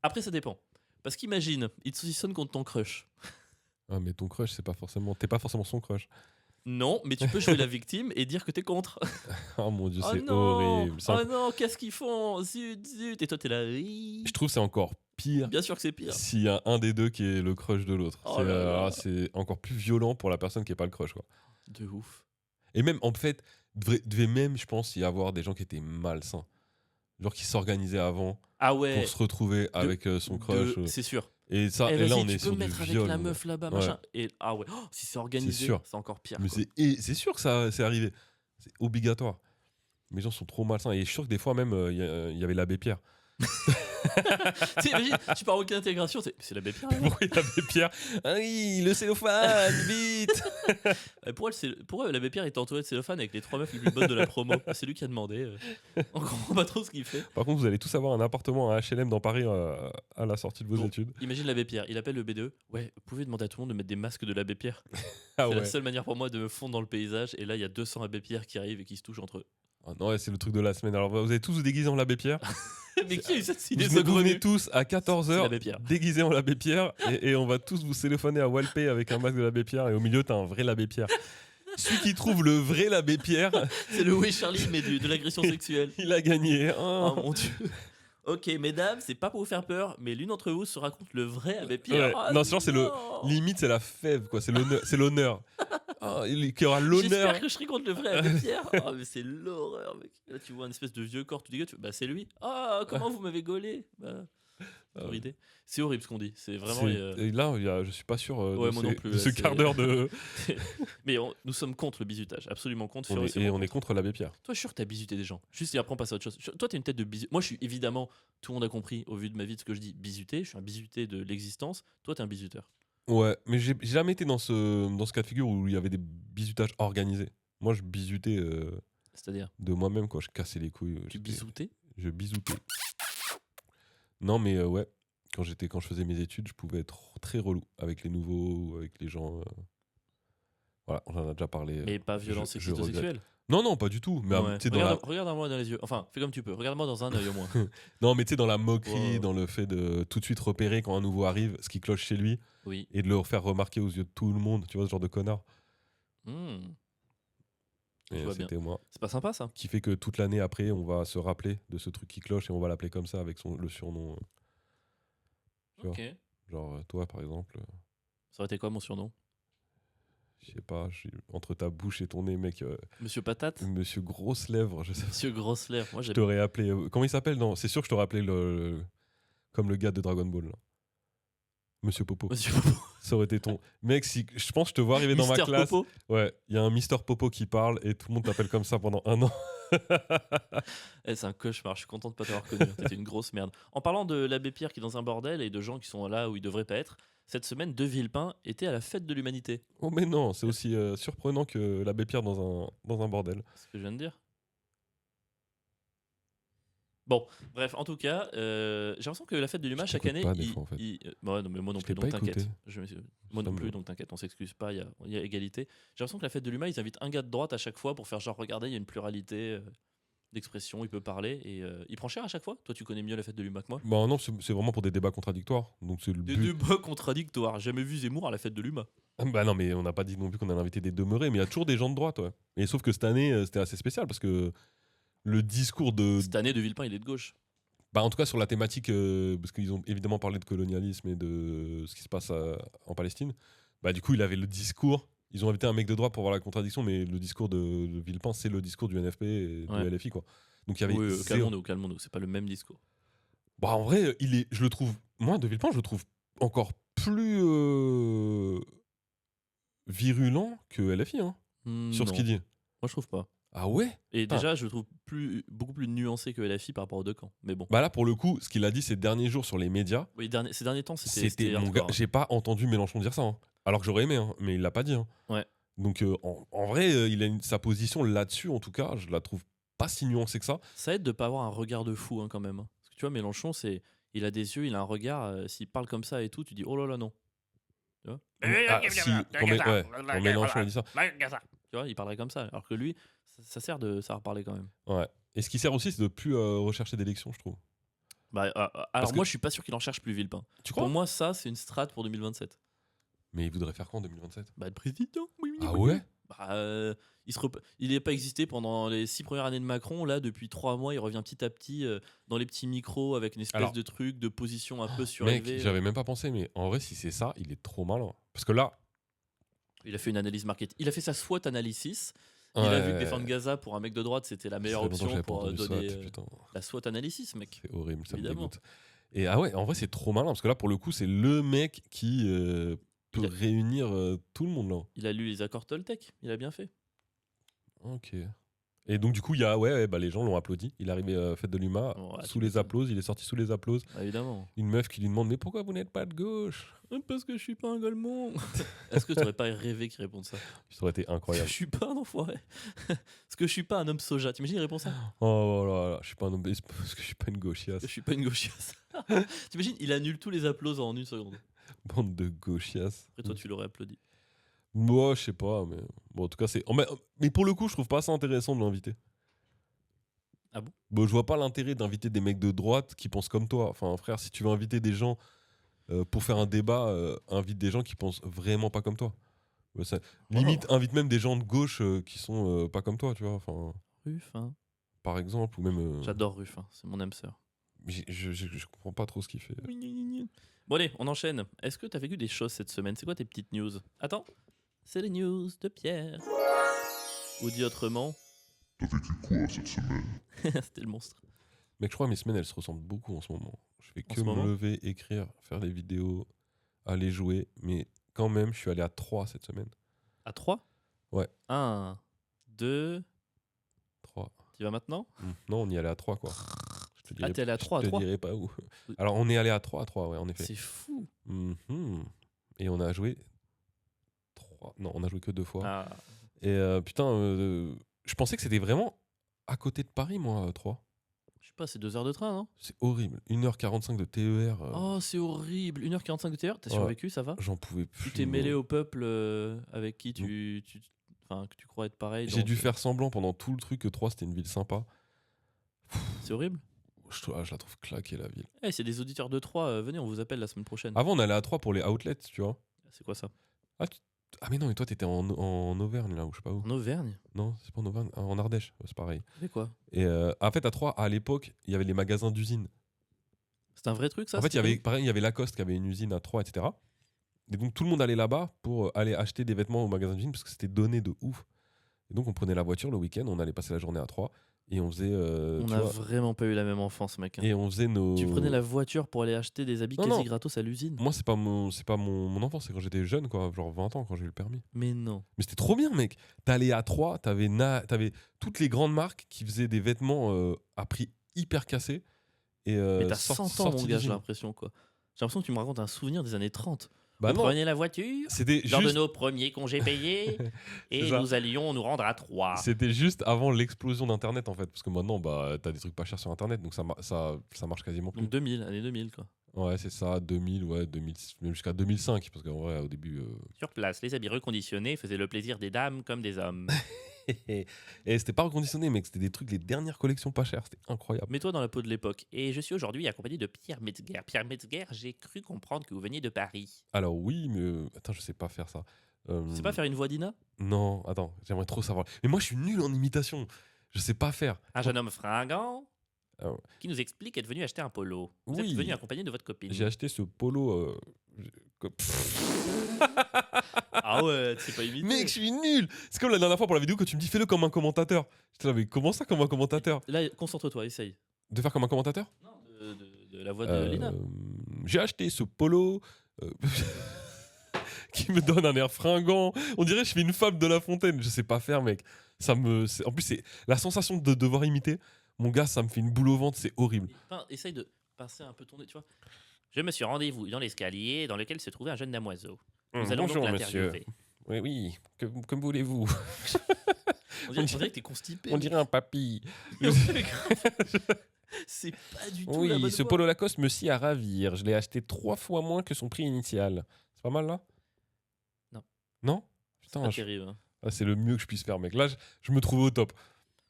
Après, ça dépend. Parce qu'imagine, il te saucissonne contre ton crush. Ah, mais ton crush, c'est pas forcément. T'es pas forcément son crush. Non, mais tu peux jouer la victime et dire que t'es contre. Oh mon dieu, Oh c'est non, horrible. oh non, qu'est-ce qu'ils font? Zut, zut. Et toi, t'es là. Je trouve que c'est encore pire Bien sûr que c'est pire. s'il y a un des deux qui est le crush de l'autre. Oh là là. C'est encore plus violent pour la personne qui est pas le crush, quoi. De ouf. Et même, en fait, devait même, je pense, y avoir des gens qui étaient malsains. Genre qui s'organisaient avant Ah ouais. pour se retrouver avec son crush. C'est sûr. Et ça, Eh, et là, vas-y, on est tu peux sur me du mettre avec viol. la meuf là-bas, Ouais. machin. Et si c'est C'est organisé, sûr. c'est encore pire. Mais quoi. c'est sûr que ça c'est arrivé. C'est obligatoire. Les gens sont trop malsains. Et je suis sûr que des fois, même, il y avait l'abbé Pierre. Tu sais, imagine, tu pars aucune intégration, c'est l'abbé Pierre. là. Pourquoi l'abbé Pierre? Ah oui, le cellophane, vite. Pour eux, l'abbé Pierre est entouré de cellophane avec les 3 meufs les plus bonnes de la promo. C'est lui qui a demandé. On comprend pas trop ce qu'il fait. Par contre, vous allez tous avoir un appartement à HLM dans Paris à la sortie de vos Bon, études. Imagine l'abbé Pierre, il appelle le B2. Ouais, vous pouvez demander à tout le monde de mettre des masques de l'abbé Pierre. Ah C'est ouais. la seule manière pour moi de me fondre dans le paysage. Et là, il y a 200 abbé Pierre qui arrivent et qui se touchent entre eux. Ah non, ouais, c'est le truc de la semaine. Alors, vous allez tous vous déguiser en l'abbé Pierre. Mais qui a eu cette idée Vous venez saugrenue? tous à C'est 14h l'abbé Pierre. déguisés en l'abbé Pierre et on va tous vous téléphoner à Walpé avec un masque de l'abbé Pierre et au milieu, t'as un vrai l'abbé Pierre. Celui qui trouve le vrai l'abbé Pierre, C'est le Oui Charlie, mais de l'agression sexuelle. il a gagné. Oh Oh. mon dieu. Ok, mesdames, c'est pas pour vous faire peur, mais l'une d'entre vous se raconte le vrai abbé Pierre. Ouais. Ah, Non, sinon, c'est le- non. Limite, c'est la fève, quoi. C'est l'honneur. C'est l'honneur. Ah, qui aura l'honneur. J'espère que je serai contre le vrai abbé Pierre. Oh, mais c'est l'horreur, mec. Là, tu vois une espèce de vieux corps tout dégueu. Bah, c'est lui. Ah, comment vous m'avez gaulé. Bah, Ah, idée. C'est horrible ce qu'on dit. C'est vraiment. Et là, je suis pas sûr Ouais, de, moi non plus, de ce c'est- quart d'heure de. Mais nous sommes contre le bizutage. Absolument contre. On est, férocement et on est contre. contre l'abbé Pierre. Toi, je suis sûr que t'as bizuté des gens. Juste et après, on passe à autre chose. Toi, t'as une tête de bisu. Moi, je suis évidemment. Tout le monde a compris au vu de ma vie de ce que je dis. Bizuté. Je suis un bizuté de l'existence. Toi, t'es un bizuteur. Ouais, mais j'ai jamais été dans ce cas de figure où il y avait des bisutages organisés. Moi, je bisutais C'est-à-dire, de moi-même, quoi. Je cassais les couilles. tu j'étais- bisoutais. Je bisoutais. Non, mais ouais. Quand je faisais mes études, je pouvais être très relou avec les nouveaux, avec les gens. Voilà, on en a déjà parlé. Mais pas violence je regrette. sexuelle. Non, pas du tout. Mais Ouais. tu sais, dans la... Regarde-moi dans les yeux. Enfin, fais comme tu peux. Regarde-moi dans un œil au moins. Non, mais tu sais, dans la moquerie, Wow. dans le fait de tout de suite repérer quand un nouveau arrive, ce qui cloche chez lui, Oui. et de le faire remarquer aux yeux de tout le monde, tu vois, ce genre de connard. Hmm. Je Et vois bien. c'était moi. C'est pas sympa ça. Qui fait que toute l'année après, on va se rappeler de ce truc qui cloche et on va l'appeler comme ça avec le surnom. Tu vois. Ok. Genre, toi, par exemple, Ça aurait été quoi mon surnom? je sais pas, entre ta bouche et ton nez, mec, Monsieur Patate. Monsieur Grosse Lèvre, je sais pas. Monsieur Grosse Lèvre. Moi, Je j'aime. t'aurais appelé. Comment il s'appelle? Non, c'est sûr que je t'aurais appelé comme le gars de Dragon Ball. Là. Monsieur Popo. Monsieur Popo. Ça aurait été ton. Mec, si, je pense que je te vois arriver dans ma Mister classe. Popo. Ouais, il y a un Mister Popo qui parle et tout le monde t'appelle comme ça pendant un an. Eh, c'est un cauchemar. Je suis content de pas t'avoir connu. T'étais une grosse merde. En parlant de l'abbé Pierre qui est dans un bordel et de gens qui sont là où ils devraient pas être, cette semaine, De Villepin était à la fête de l'humanité. Oh, mais non, c'est aussi surprenant que l'abbé Pierre dans un bordel. C'est ce que je viens de dire. Bon, bref, en tout cas, j'ai l'impression que la fête de l'humain, Je chaque t'écoute année. pas, des fois, en fait. Ouais, non, mais moi non Je plus, t'ai donc pas t'inquiète. écouté. Moi non Ça me- plus, donc t'inquiète, on s'excuse pas, il y a égalité. J'ai l'impression que la fête de l'humain, ils invitent un gars de droite à chaque fois pour faire genre, regardez, il y a une pluralité d'expression, il peut parler, et il prend cher à chaque fois. Toi, tu connais mieux la fête de l'humain que moi. Bah non, c'est vraiment pour des débats contradictoires. Donc c'est le Des but. débats contradictoires. Jamais vu Zemmour à la fête de l'humain. Bah non, mais on n'a pas dit non plus qu'on allait inviter des demeurés, mais il y a toujours des gens de droite, ouais. Et sauf que cette année, c'était assez spécial parce que le discours de. Cette année, De Villepin, il est de gauche. Bah en tout cas sur la thématique, parce qu'ils ont évidemment parlé de colonialisme et de ce qui se passe en Palestine. Bah du coup, il avait le discours. Ils ont invité un mec de droite pour voir la contradiction, mais le discours de Villepin, c'est le discours du NFP et Ouais. du LFI, quoi. Donc il y avait. Oui, zéro- calmons-nous, c'est pas le même discours. Bah en vrai, je le trouve. Moi, de Villepin, je le trouve encore plus virulent que LFI, hein, sur ce Non. qu'il dit. Moi, je trouve pas. Ah ouais? Et Putain. déjà, je le trouve beaucoup plus nuancé que LFI par rapport aux deux camps. Mais bon. Bah là, pour le coup, ce qu'il a dit ces derniers jours sur les médias, Oui, ces derniers temps, c'était mon hardcore, gars. hein. J'ai pas entendu Mélenchon dire ça, hein. Alors que j'aurais aimé, hein, mais il l'a pas dit, hein. Ouais. Donc en vrai, il a sa position là-dessus, en tout cas, je la trouve pas si nuancée que ça. Ça aide de pas avoir un regard de fou hein, quand même. hein. Parce que tu vois, Mélenchon, il a des yeux, il a un regard. S'il parle comme ça et tout, tu dis oh là là non. Ah, si, quand Mélenchon a dit ça. Tu vois, il parlerait comme ça. Alors que lui, ça sert de savoir parler quand même. Ouais. Et ce qui sert aussi, c'est de plus rechercher d'élections, je trouve. Bah, alors que- moi, je suis pas sûr qu'il en cherche plus Villepin. Tu crois? Pour moi, ça, c'est une strat pour 2027. Mais il voudrait faire quand en 2027? Bah, être président. Oui, oui, Ah oui. ouais? Bah, il n'est pas existé pendant les 6 premières années de Macron. Là, depuis 3 mois, il revient petit à petit dans les petits micros avec une espèce Alors, de truc de position un peu mec, surélevée. j'avais même pas pensé, mais en vrai, si c'est ça, il est trop malin. Parce que là, Il a fait une analyse marketing. Il a fait sa SWOT analysis. Il a vu que défendre ouais, Gaza pour un mec de droite, c'était la ça meilleure fait longtemps que option j'avais pas pour entendu donner SWAT, putain. la SWOT analysis, mec. C'est horrible, ça me Évidemment. dégoûte. Et ah ouais, en vrai, c'est trop malin, parce que là, pour le coup, c'est le mec qui peut Il a- réunir tout le monde, là. Il a lu les accords Toltec. Il a bien fait. Ok. Et donc, du coup, il y a, bah, les gens l'ont applaudi. Il est arrivé fête de l'UMA, Ouais, sous tu les m'étonnes. applauses. Il est sorti sous les applauses. Évidemment. Une meuf qui lui demande: mais pourquoi vous n'êtes pas de gauche? Parce que je suis pas un golemon. Est-ce que tu n'aurais pas rêvé qu'il réponde ça? Ça aurait été Je incroyable. suis pas un enfoiré. Parce que je suis pas un homme soja. T'imagines, il répond ça? Oh là là, je suis pas un homme parce que je suis pas une gauchiasse. Je suis pas une gauchiasse. T'imagines, il annule tous les applauses en 1 seconde. Bande de gauchiasses. Après, toi, tu l'aurais applaudi. Moi, je sais pas, mais bon, en tout cas, c'est. Mais pour le coup, je trouve pas ça intéressant de l'inviter. Ah bon? Bon, je vois pas l'intérêt d'inviter des mecs de droite qui pensent comme toi. Enfin, frère, si tu veux inviter des gens pour faire un débat, invite des gens qui pensent vraiment pas comme toi. Limite, invite même des gens de gauche qui sont pas comme toi, tu vois. Enfin, Ruffin. par exemple, ou même. J'adore Ruffin, c'est mon âme sœur. Je comprends pas trop ce qu'il fait. Bon, allez, on enchaîne. Est-ce que t'as vécu des choses cette semaine? C'est quoi tes petites news? Attends, c'est les news de Pierre. Ou dit autrement, T'as vécu quoi cette semaine? c'était le monstre. Mec, je crois que mes semaines, elles se ressemblent beaucoup en ce moment. Je fais En que ce me moment lever, écrire, faire des vidéos, aller jouer. Mais quand même, je suis allé à 3 cette semaine. À 3? Ouais. 1, 2, 3. tu vas maintenant? Non, on y allait à 3, quoi. Je te dirai, t'es allé à 3 à je te 3? dirai pas où. Alors, on est allé à 3, ouais, en effet. C'est fou. Mhm. Et on a joué 3. Non, on a joué que 2 fois. Ah, Et putain, je pensais que c'était vraiment à côté de Paris, moi, 3. je sais pas, c'est 2 heures de train, non? C'est horrible. 1h45 de TER. Oh, c'est horrible. 1h45 de TR, t'as Ouais. survécu, ça va? J'en pouvais plus. Tu t'es mêlé au peuple avec qui enfin, que tu crois être pareil. J'ai donc, dû faire semblant pendant tout le truc que 3 c'était une ville sympa. C'est horrible. Je la trouve claquée, la ville. Eh, c'est des auditeurs de 3, venez, on vous appelle la semaine prochaine. Avant, on allait à 3 pour les outlets, tu vois. C'est quoi ça? Ah, mais non, mais toi, t'étais en Auvergne, là, ou je sais pas où. En Auvergne? Non, c'est pas en Auvergne. En Ardèche, c'est pareil. C'est quoi? Et en fait, à 3, à l'époque, il y avait les magasins d'usine. C'est un vrai truc, ça? En fait, cette connerie pareil, il y avait Lacoste qui avait une usine à 3, etc. Et donc, tout le monde allait là-bas pour aller acheter des vêtements au magasin d'usine parce que c'était donné de ouf. Et donc, on prenait la voiture le week-end, on allait passer la journée à 3 et on faisait. On tu a vois, vraiment pas eu la même enfance, mec. et on faisait nos. Tu prenais la voiture pour aller acheter des habits Non, quasi non. gratos à l'usine? Moi, c'est pas mon enfance, c'est quand j'étais jeune, quoi, genre 20 ans, quand j'ai eu le permis. Mais non. Mais c'était trop bien, mec. T'allais à 3, t'avais toutes les grandes marques qui faisaient des vêtements à prix hyper cassé. Et, Mais t'as 100 ans, mon gars, j'ai d'usine. l'impression, quoi. J'ai l'impression que tu me racontes un souvenir des années 30. Bah On non, prenait la voiture c'était lors de juste, nos premiers congés payés et C'est ça. nous allions nous rendre à 3. c'était juste avant l'explosion d'Internet, en fait. Parce que maintenant, bah, t'as des trucs pas chers sur Internet, donc ça marche quasiment plus. Donc 2000, année 2000, quoi. Ouais, c'est ça, 2000, ouais, 2000, même jusqu'à 2005. Parce qu'en vrai, au début. Sur place, les habits reconditionnés faisaient le plaisir des dames comme des hommes. Et c'était pas reconditionné, mec. C'était des trucs, les dernières collections pas chères. C'était incroyable. Mets-toi dans la peau de l'époque. Et je suis aujourd'hui accompagné de Pierre Metzger. Pierre Metzger, j'ai cru comprendre que vous veniez de Paris. Alors, oui, mais. Attends, je sais pas faire ça. Tu sais pas faire une voix d'Ina? Non, attends, j'aimerais trop savoir. Mais moi, je suis nul en imitation. Je sais pas faire. Un jeune homme fringant Ah ouais. qui nous explique être venu acheter un polo. Vous Oui. êtes venu accompagné de votre copine. J'ai acheté ce polo. Ah ouais, tu sais pas imiter. Mec, je suis nul. C'est comme la dernière fois pour la vidéo que tu me dis fais-le comme un commentateur. J'étais là, mais comment ça comme un commentateur? Là, concentre-toi, essaye. De faire comme un commentateur? Non, de la voix de Lina. J'ai acheté ce polo qui me donne un air fringant. On dirait que je fais une fable de La Fontaine. Je sais pas faire, mec. En plus, c'est la sensation de devoir imiter. Mon gars, ça me fait une boule au ventre. C'est horrible. Essaye de passer un peu ton nez, tu vois. Je me suis rendez-vous dans l'escalier dans lequel se trouvait un jeune damoiseau. Nous allons Bonjour, donc monsieur. l'interviewer. Oui, oui. Comme voulez-vous. On dirait que t'es constipé. On dirait un papy. C'est pas du tout la Oui, bonne ce voix. polo Lacoste me scie à ravir. Je l'ai acheté 3 fois moins que son prix initial. C'est pas mal là? Non. Non? C'est Putain, pas terrible. Hein. c'est le mieux que je puisse faire, mec. Là, je me trouve au top.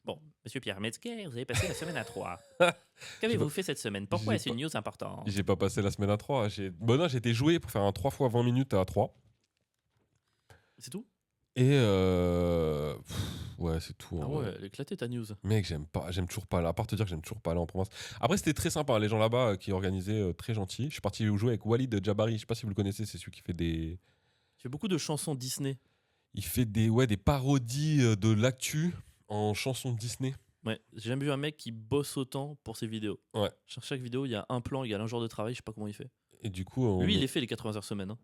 Bon, monsieur Pierre Metzger, vous avez passé la semaine à 3. Qu'avez-vous fait cette semaine? Pourquoi j'ai est-ce une news importante? J'ai pas passé la semaine à 3. Bon, non, j'ai été joué pour faire un 3 fois 20 minutes à 3. C'est tout? Et Ouais, c'est tout. Ah en ouais, vrai. elle est éclatée ta news. Mec, j'aime toujours pas là. À part te dire que j'aime toujours pas aller en province. Après, c'était très sympa. Les gens là-bas qui organisaient, très gentils. Je suis parti jouer avec Walid Jabari. Je sais pas si vous le connaissez. C'est celui qui fait des. Tu fais beaucoup de chansons Disney. Il fait des parodies de l'actu en chansons Disney. Ouais, j'ai jamais vu un mec qui bosse autant pour ses vidéos. Ouais. Sur chaque vidéo, il y a un plan égale un jour de travail, je sais pas comment il fait. Et du coup, Lui, il les fait les 80 heures semaine, hein,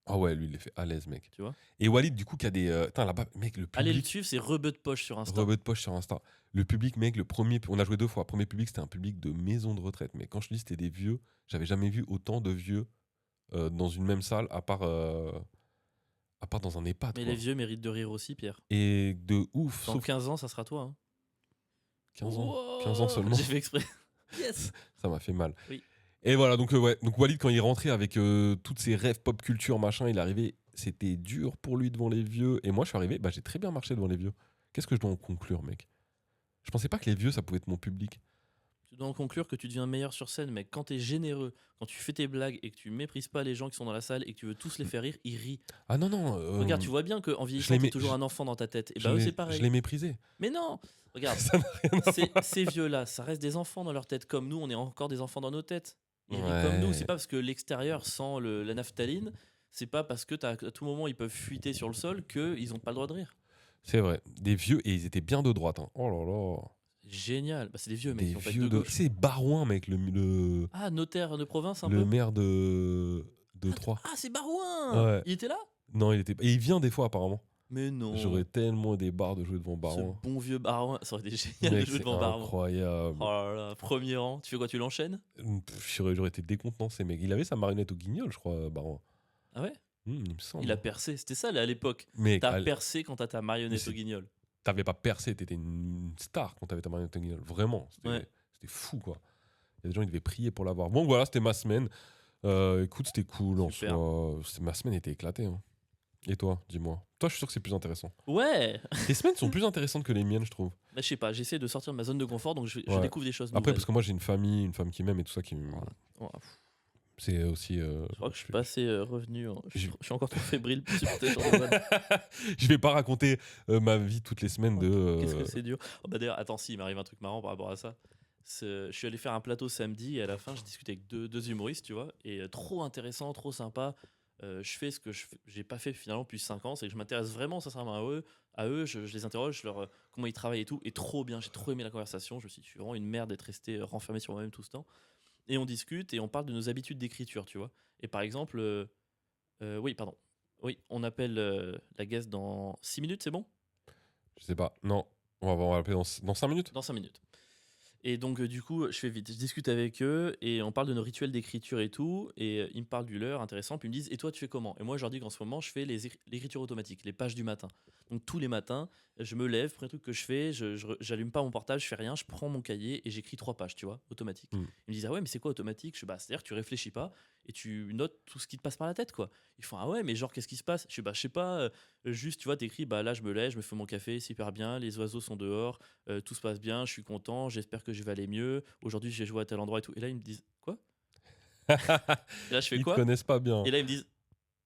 ah ouais, lui, il les fait à l'aise, mec. tu vois. Et Walid, du coup, qui a des. Putain, là-bas, mec, le Allez le public. suivre, c'est Rebeu de poche sur Insta. Rebeu de poche sur Insta. Le public, mec, le premier. On a joué 2 fois. Premier public, c'était un public de maison de retraite. Mais quand je te dis c'était des vieux, j'avais jamais vu autant de vieux dans une même salle, à part dans un EHPAD. Mais Quoi. les vieux méritent de rire aussi, Pierre. Et de ouf, Dans sauf 15 ans, ça sera toi. Hein. 15 ans. Wow, 15 ans seulement. J'ai fait exprès. Yes. Ça m'a fait mal. Oui. Et voilà, donc ouais, donc Walid, quand il est rentré avec toutes ses rêves pop culture, machin, il est arrivé, c'était dur pour lui devant les vieux. Et moi, je suis arrivé, j'ai très bien marché devant les vieux. Qu'est-ce que je dois en conclure, mec? Je pensais pas que les vieux, ça pouvait être mon public. Tu dois en conclure que tu deviens meilleur sur scène, mec. Quand t'es généreux, quand tu fais tes blagues et que tu méprises pas les gens qui sont dans la salle et que tu veux tous les faire rire, ils rient. Ah non, non. Regarde, tu vois bien qu'en vieillissant, les t'es mets- toujours je- un enfant dans ta tête. Et je bah eux, l'ai- c'est pareil. Je l'ai méprisé. Mais non. Regarde, Ça n'a rien à voir. ces vieux-là, ça reste des enfants dans leur tête. Comme nous, on est encore des enfants dans nos têtes. Ils rient comme Ouais. nous. C'est pas parce que l'extérieur sent la naphtaline, c'est pas parce que à tout moment ils peuvent fuiter sur le sol qu'ils ont pas le droit de rire. C'est vrai. Des vieux, et ils étaient bien de droite. Hein. Oh là là. Génial. Bah, c'est des vieux, mec. Des Ils ont pas vieux de de. gauche. C'est Barouin, mec, le Ah, notaire de province un le peu. maire de Troyes. Ah, c'est Barouin. Ouais. Il était là. Non, il était. Et il vient des fois, apparemment. Mais non. J'aurais tellement des barres de jouer devant Ce Barouin. bon vieux Barouin. Ça aurait été génial Mec, de jouer c'est devant Barouin. incroyable. Oh là là, premier rang. Tu fais quoi? Tu l'enchaînes? J'aurais été décontenancé, mec. Il avait sa marionnette au guignol, je crois, Barouin. Ah ouais? Il me semble. Il a percé. C'était ça là, à l'époque. Mec, T'as percé quand t'as ta Mais marionnette c'est- au guignol. t'avais pas percé, t'étais une star quand t'avais ta marionnette au guignol. Vraiment. Ouais. C'était fou, quoi. Il y a des gens qui devaient prier pour l'avoir. Bon, voilà, c'était ma semaine. Écoute, c'était cool en Super. soi. Ma semaine était éclatée. Hein. Et toi, dis-moi. Toi, je suis sûr que c'est plus intéressant. Ouais. Tes semaines sont plus intéressantes que les miennes, je trouve. Bah, je sais pas. J'essaie de sortir de ma zone de confort, donc je Ouais. découvre des choses Après, nouvelles. parce que moi, j'ai une famille, une femme qui m'aime et tout ça qui me. Oh, C'est aussi. je crois que je suis pas assez revenu. Hein. Je je- suis encore trop fébrile pour supporter ce genre de vanne. Je vais pas raconter ma vie toutes les semaines de. Qu'est-ce que c'est dur. Oh, bah d'ailleurs, attends, si, il m'arrive un truc marrant par rapport à ça. Je suis allé faire un plateau samedi et à la fin, j'ai discuté avec deux humoristes, tu vois, et trop intéressant, trop sympa. Je fais ce que j'ai pas fait finalement depuis 5 ans, c'est que je m'intéresse vraiment sincèrement à eux, je les interroge sur comment ils travaillent et tout, et trop bien, j'ai trop aimé la conversation. Je me suis dit, je suis vraiment une merde d'être resté renfermé sur moi-même tout ce temps. Et on discute et on parle de nos habitudes d'écriture, tu vois. Et par exemple, oui, pardon. Oui, on appelle la guest dans 6 minutes, c'est bon? Je sais pas. Non. On va l'appeler dans 5 minutes. Dans 5 minutes. Et donc, du coup, je fais vite. Je discute avec eux et on parle de nos rituels d'écriture et tout. Et ils me parlent du leur, intéressant. Puis ils me disent, et toi, tu fais comment? Et moi, je leur dis qu'en ce moment, je fais l'écriture automatique, les pages du matin. Donc, tous les matins, je me lève, premier truc que je fais, j'allume pas mon portable, je fais rien, je prends mon cahier et j'écris 3 pages, tu vois, automatique. Mm. Ils me disent, ah ouais, mais c'est quoi automatique? C'est-à-dire que tu réfléchis pas et tu notes tout ce qui te passe par la tête, quoi. Ils font, ah ouais, mais genre, qu'est-ce qui se passe? Je sais pas, juste, tu vois, t'écris, là, je me lève, je me fais mon café, c'est hyper bien, les oiseaux sont dehors, tout se passe bien, je suis content, j'espère que je vais aller mieux. Aujourd'hui, j'ai joué à tel endroit et tout. Et là, ils me disent, quoi? Et là, je fais Ils te quoi? connaissent pas bien. Et là, ils me disent,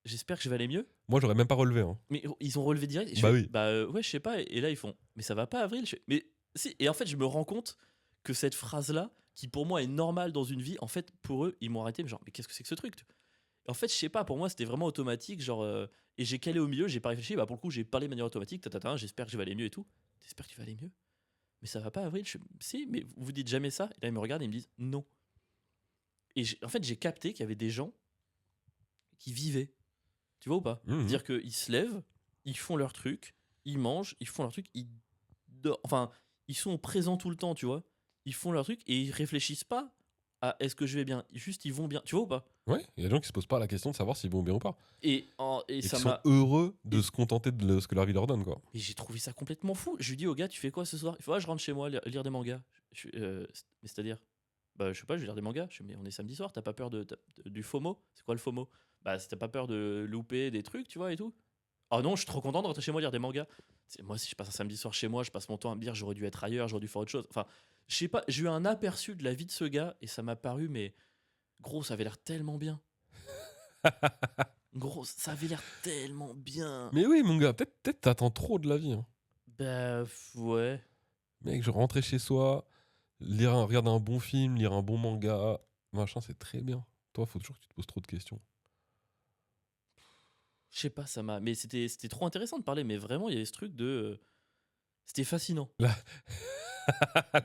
j'espère que je vais aller mieux. Moi, j'aurais même pas relevé. Hein. Mais ils ont relevé direct. Et je Bah fais, oui. ouais, je sais pas. Et là, ils font, mais ça va pas, Avril? Je fais, mais si. Et en fait, je me rends compte que cette phrase-là, qui pour moi est normale dans une vie, en fait, pour eux, ils m'ont arrêté. Mais genre, mais qu'est-ce que c'est que ce truc? En fait, je sais pas, pour moi, c'était vraiment automatique. Genre, et j'ai calé au milieu, j'ai pas réfléchi. Pour le coup, j'ai parlé de manière automatique. J'espère que je vais aller mieux et tout. T'espères que tu vas aller mieux? Mais ça va pas, Avril? Je fais, si, mais vous dites jamais ça? Et là, ils me regardent et ils me disent, non. Et en fait, j'ai capté qu'il y avait des gens qui vivaient. Tu vois ou pas? Mhm. C'est-à-dire qu'ils se lèvent, ils font leur truc, ils mangent, ils font leur truc, ils dorment. Enfin, ils sont présents tout le temps, tu vois. Ils font leur truc et ils réfléchissent pas à est-ce que je vais bien. Juste, ils vont bien. Tu vois ou pas? Ouais, il y a des gens qui se posent pas la question de savoir s'ils vont bien ou pas. Et Et ça qui m'a. sont heureux de et- se contenter de ce que leur vie leur donne, quoi. Et j'ai trouvé ça complètement fou. Je lui dis au gars, tu fais quoi ce soir? Il faut, je rentre chez moi lire des mangas. Mais c'est-à-dire? Bah, je sais pas, je vais lire des mangas. Mais on est samedi soir, t'as pas peur du FOMO? C'est quoi le FOMO? Bah, si t'as pas peur de louper des trucs, tu vois, et tout. Ah non, je suis trop content de rentrer chez moi lire des mangas. Moi, si je passe un samedi soir chez moi, je passe mon temps à me dire j'aurais dû être ailleurs, j'aurais dû faire autre chose. Enfin, je sais pas, j'ai eu un aperçu de la vie de ce gars et ça m'a paru, mais gros, ça avait l'air tellement bien. Gros, ça avait l'air tellement bien. Mais oui, mon gars, peut-être t'attends trop de la vie. Hein. Bah, ouais. Mec, je rentrais chez soi, regarder un bon film, lire un bon manga, machin, c'est très bien. Toi, faut toujours que tu te poses trop de questions. Je sais pas, ça m'a. Mais c'était trop intéressant de parler, mais vraiment, il y avait ce truc de. C'était fascinant. Là,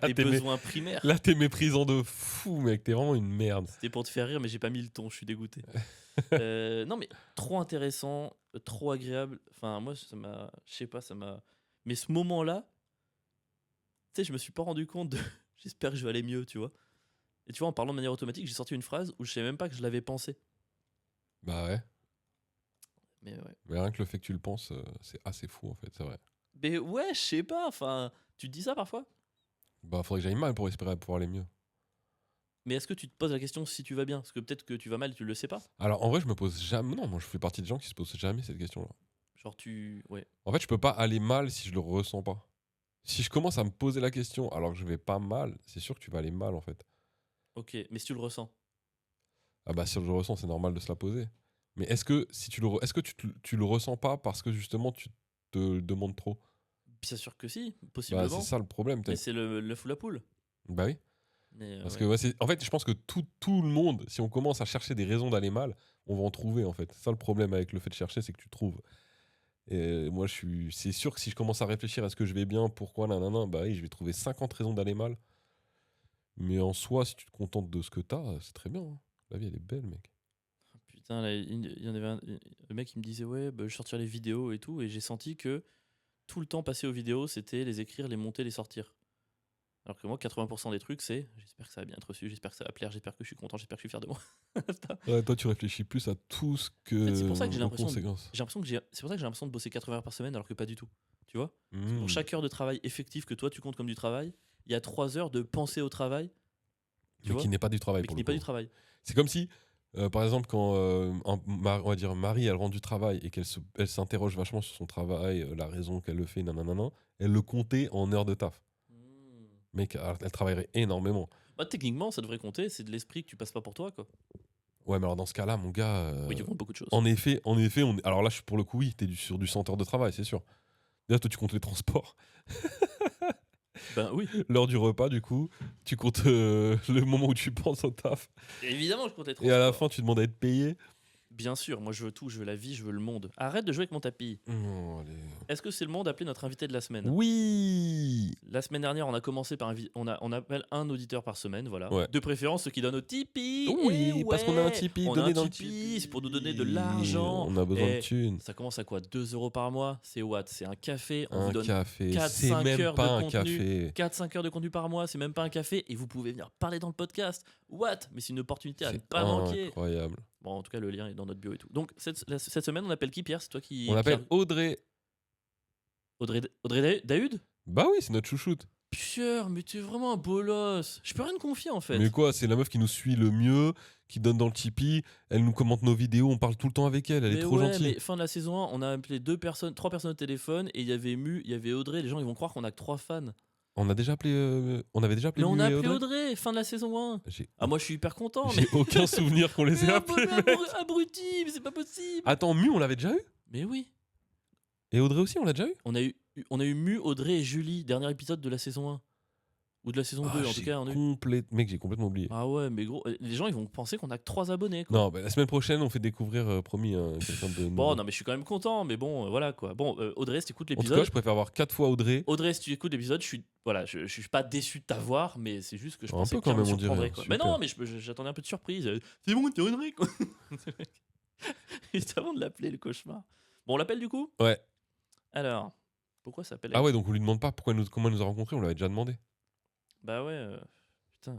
Des t'es besoins primaires. là, t'es méprisant de fou, mec. T'es vraiment une merde. C'était pour te faire rire, mais j'ai pas mis le ton, je suis dégoûté. Non, mais trop intéressant, trop agréable. Enfin, moi, ça m'a. Je sais pas, ça m'a. Mais ce moment-là, tu sais, je me suis pas rendu compte de. J'espère que je vais aller mieux, tu vois. Et tu vois, en parlant de manière automatique, j'ai sorti une phrase où je savais même pas que je l'avais pensé. Bah ouais. Mais ouais. Mais rien que le fait que tu le penses, c'est assez fou, en fait, c'est vrai. Mais ouais, je sais pas, enfin. Tu te dis ça parfois? Bah, faudrait que j'aille mal pour espérer pouvoir aller mieux. Mais est-ce que tu te poses la question si tu vas bien? Parce que peut-être que tu vas mal et tu le sais pas. Alors, en vrai, je me pose jamais. Non, moi, je fais partie des gens qui se posent jamais cette question-là. Genre, tu. Ouais. En fait, je peux pas aller mal si je le ressens pas. Si je commence à me poser la question alors que je vais pas mal, c'est sûr que tu vas aller mal, en fait. Ok, mais si tu le ressens. Ah bah, si je le ressens, c'est normal de se la poser. Mais est-ce que, si tu le, est-ce que tu le ressens pas parce que justement tu te le demandes trop? Bien sûr que si, Bah, possiblement. c'est ça le problème, Mais peut-être. c'est l'œuf ou la poule. Bah oui. Mais, Parce ouais. que, ouais, en fait, je pense que tout le monde, si on commence à chercher des raisons d'aller mal, on va en trouver, en fait. C'est ça le problème avec le fait de chercher, c'est que tu trouves. Et moi, c'est sûr que si je commence à réfléchir à ce que je vais bien, pourquoi, nanana, bah oui, je vais trouver 50 raisons d'aller mal. Mais en soi, si tu te contentes de ce que t'as, c'est très bien, hein. La vie, elle est belle, mec. Putain, là, il y en avait le mec qui me disait ouais, bah, je sortirai les vidéos et tout, et j'ai senti que tout le temps passé aux vidéos, c'était les écrire, les monter, les sortir. Alors que moi, 80% des trucs, c'est j'espère que ça va bien être reçu, j'espère que ça va plaire, j'espère que je suis content, j'espère que je suis fier de moi. Ouais, toi, tu réfléchis plus à tout ce que. En fait, c'est pour ça que j'ai aux l'impression conséquences. c'est pour ça que j'ai l'impression de bosser 80 heures par semaine alors que pas du tout. Tu vois? Parce que Mmh. pour chaque heure de travail effectif que toi tu comptes comme du travail, il y a 3 heures de penser au travail, tu Mais vois, qui n'est pas du travail mais pour qui le n'est pas coup. du travail. C'est comme si, par exemple, quand on va dire Marie, elle rentre du travail et elle s'interroge vachement sur son travail, la raison qu'elle le fait, nanana, elle le comptait en heures de taf. Hmm. Mec, elle travaillerait énormément. Bah, techniquement, ça devrait compter, c'est de l'esprit que tu passes pas pour toi, quoi. Ouais, mais alors dans ce cas-là, mon gars. Oui, tu comptes beaucoup de choses. En effet, alors là, pour le coup, oui, t'es sur du 100 heures de travail, c'est sûr. Déjà, toi, tu comptes les transports. Ben oui, L'heure du repas, du coup, tu comptes le moment où tu penses au taf. évidemment, je compte les Et à la transports. fin, tu demandes à être payé. Bien sûr, moi je veux tout, je veux la vie, je veux le monde. Arrête de jouer avec mon tapis. Non, allez. Est-ce que c'est le moment d'appeler notre invité de la semaine? Oui. La semaine dernière, on a commencé par on appelle un auditeur par semaine, voilà. Ouais. De préférence ceux qui donnent au Tipeee. Oui, Eh parce qu'on a un ouais, Tipeee, on a donnez un dans le Tipeee, c'est pour nous donner de Tipeee. l'argent. On a besoin Eh, de thunes. Ça commence à quoi? 2 € par mois? C'est what? C'est un café. On vous Un donne café. 4, C'est 5 même heures pas de un contenu. café. 4-5 heures de contenu par mois, c'est même pas un café. Et vous pouvez venir parler dans le podcast. What? Mais c'est une opportunité à ne C'est pas manquer. incroyable. Bon, en tout cas, le lien est dans notre bio et tout. Donc, cette semaine, on appelle qui, Pierre? C'est toi qui. On appelle Pierre- Audrey. Audrey Daoud? Bah oui, c'est notre chouchoute. Pierre, mais tu es vraiment un bolos. Je peux rien te confier en fait. Mais quoi, c'est la meuf qui nous suit le mieux, qui donne dans le Tipeee. Elle nous commente nos vidéos, on parle tout le temps avec elle. Elle Mais est trop ouais, gentille. mais fin de la saison 1, on a appelé 3 personnes au téléphone et il y avait Mu, il y avait Audrey. Les gens ils vont croire qu'on a que 3 fans. On avait déjà appelé Mais on Mu a et appelé Audrey. Audrey, fin de la saison 1. J'ai Ah, moi je suis hyper content. j'ai Mais, aucun souvenir qu'on les ait mais appelés. mec. abruti, mais c'est pas possible. Attends, Mu, on l'avait déjà eu? Mais oui, Et Audrey aussi, on l'a déjà eu? on a eu Mu, Audrey et Julie, dernier épisode de la saison 1. Ou de la saison 2, en tout cas. On a eu- Mec, j'ai complètement oublié. Ah ouais, mais gros, les gens ils vont penser qu'on a que 3 abonnés quoi. Non, bah, la semaine prochaine, on fait découvrir, promis, quelqu'un de nouveau. Bon, non, mais je suis quand même content, mais bon, voilà quoi. Bon, Audrey, si tu écoutes En tout l'épisode. cas, je préfère avoir 4 fois Audrey. Audrey, si tu écoutes l'épisode, je suis pas déçu de t'avoir, mais c'est juste que je Un pensais peu que Pierre quand me même, on dirait, surprendrait. Quoi. Mais super. non, mais j'attendais un peu de surprise. C'est bon, t'es Audrey quoi. Juste avant de l'appeler, le cauchemar. Bon, on l'appelle du coup? Ouais. Alors, pourquoi ça s'appelle Ah ouais, donc on lui demande pas comment elle nous a rencontrés, on l'avait déjà demandé. Bah ouais, putain.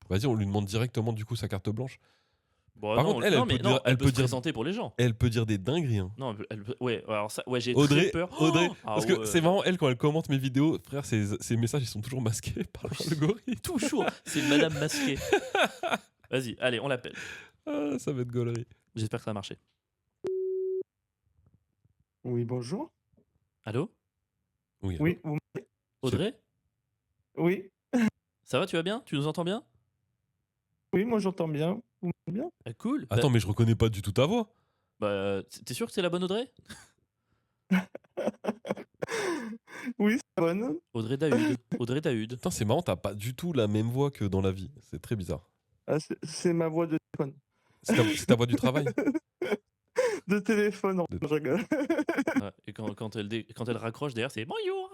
Vas-y, on lui demande directement du coup sa carte blanche. Bon, Par non, contre, elle non, peut mais dire- non, elle elle peut peut se dire- présenter pour les gens. Elle peut dire des dingueries. Hein. Non, ouais, alors ça, ouais, j'ai Audrey, très peur. Audrey, Oh, ah parce que ouais. c'est marrant, elle, quand elle commente mes vidéos, frère, ses messages, ils sont toujours masqués par l'algorithme. Toujours, c'est une madame masquée. Vas-y, allez, on l'appelle. Ah, ça va être gaulerie. J'espère que ça a marché. Oui, bonjour. Allô? Oui, Oui, Audrey? oui, Ça va, tu vas bien? Tu nous entends bien? oui, moi j'entends bien. Vous m'entendez bien? Ah, cool. Attends, mais je reconnais pas du tout ta voix. Bah, t'es sûr que c'est la bonne Audrey? Oui, c'est bonne. Audrey Dahude. Audrey Dahude. Putain, c'est marrant, t'as pas du tout la même voix que dans la vie. C'est très bizarre. Ah, c'est ma voix de téléphone. C'est ta voix du travail. De téléphone, non, De- je rigole. Ouais, et quand elle raccroche derrière, c'est bonjour.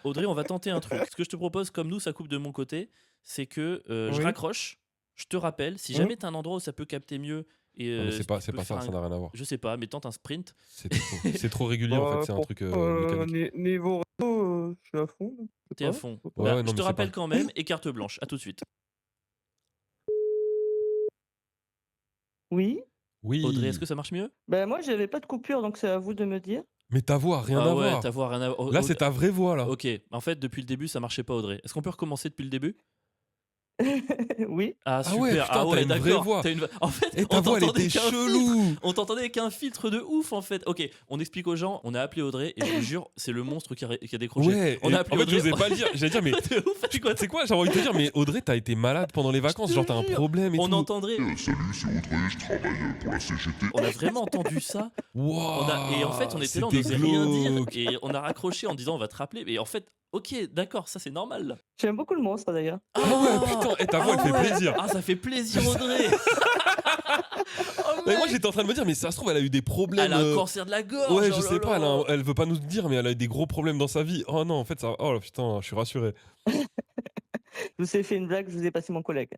Audrey, on va tenter un truc. Ce que je te propose, comme nous, ça coupe de mon côté, c'est que je Oui. raccroche, je te rappelle, si jamais t'as un endroit où ça peut capter mieux et Non, mais c'est si pas, tu c'est peux pas faire ça, ça n'a rien à voir. je sais pas, mais tente un sprint. C'est trop régulier en fait, c'est un truc mécanique. Niveau réseau, je suis à fond. donc je sais T'es à pas, fond. faut pas. Ouais, Bah, ouais, non, je mais te c'est rappelle pas- quand même et carte blanche. À tout de suite. Oui. Oui. Audrey, est-ce que ça marche mieux? Ben moi, j'avais pas de coupure, donc c'est à vous de me dire. Mais ta voix, rien Ah à ouais, voir. ta voix, rien à voir. Là, c'est ta vraie voix là. Ok, en fait, depuis le début, ça marchait pas, Audrey. Est-ce qu'on peut recommencer depuis le début? Oui. Ah, Ah super. ouais, putain, t'as une vraie d'accord. voix. En fait, Et ta on voix, elle t'entendait était qu'un filtre. chelou. On t'entendait avec un filtre de ouf, en fait. Ok, on explique aux gens. On a appelé Audrey et je vous jure, c'est le monstre qui a décroché. Ouais. On et a appelé en fait, je Audrey. osais pas le dire. J'allais dire, mais De ouf, c'est quoi c'est quoi? J'ai envie de te dire, mais Audrey, t'as été malade pendant les vacances. te Genre, t'as un jure. problème et On tout. entendrait. Salut, c'est Audrey, je travaille pour la CGT. On a vraiment entendu ça. Wow, Et en fait, on était là, on c'était n'osait rien dire. glauque. Et on a raccroché en disant on va te rappeler. Et en fait, ok, d'accord, ça c'est normal. Là. J'aime beaucoup le monstre d'ailleurs. Ah ouais, putain, et ta voix, elle fait ouais. plaisir. Ah, ça fait plaisir, Audrey. Oh, Mais moi, mec. j'étais en train de me dire, mais ça se trouve, elle a eu des problèmes. Elle a un cancer de la gorge. Ouais, oh je là sais pas, là. elle veut pas nous le dire, mais elle a eu des gros problèmes dans sa vie. Oh non, en fait, ça. Oh putain, je suis rassuré. Je vous ai fait une blague, je vous ai passé mon collègue.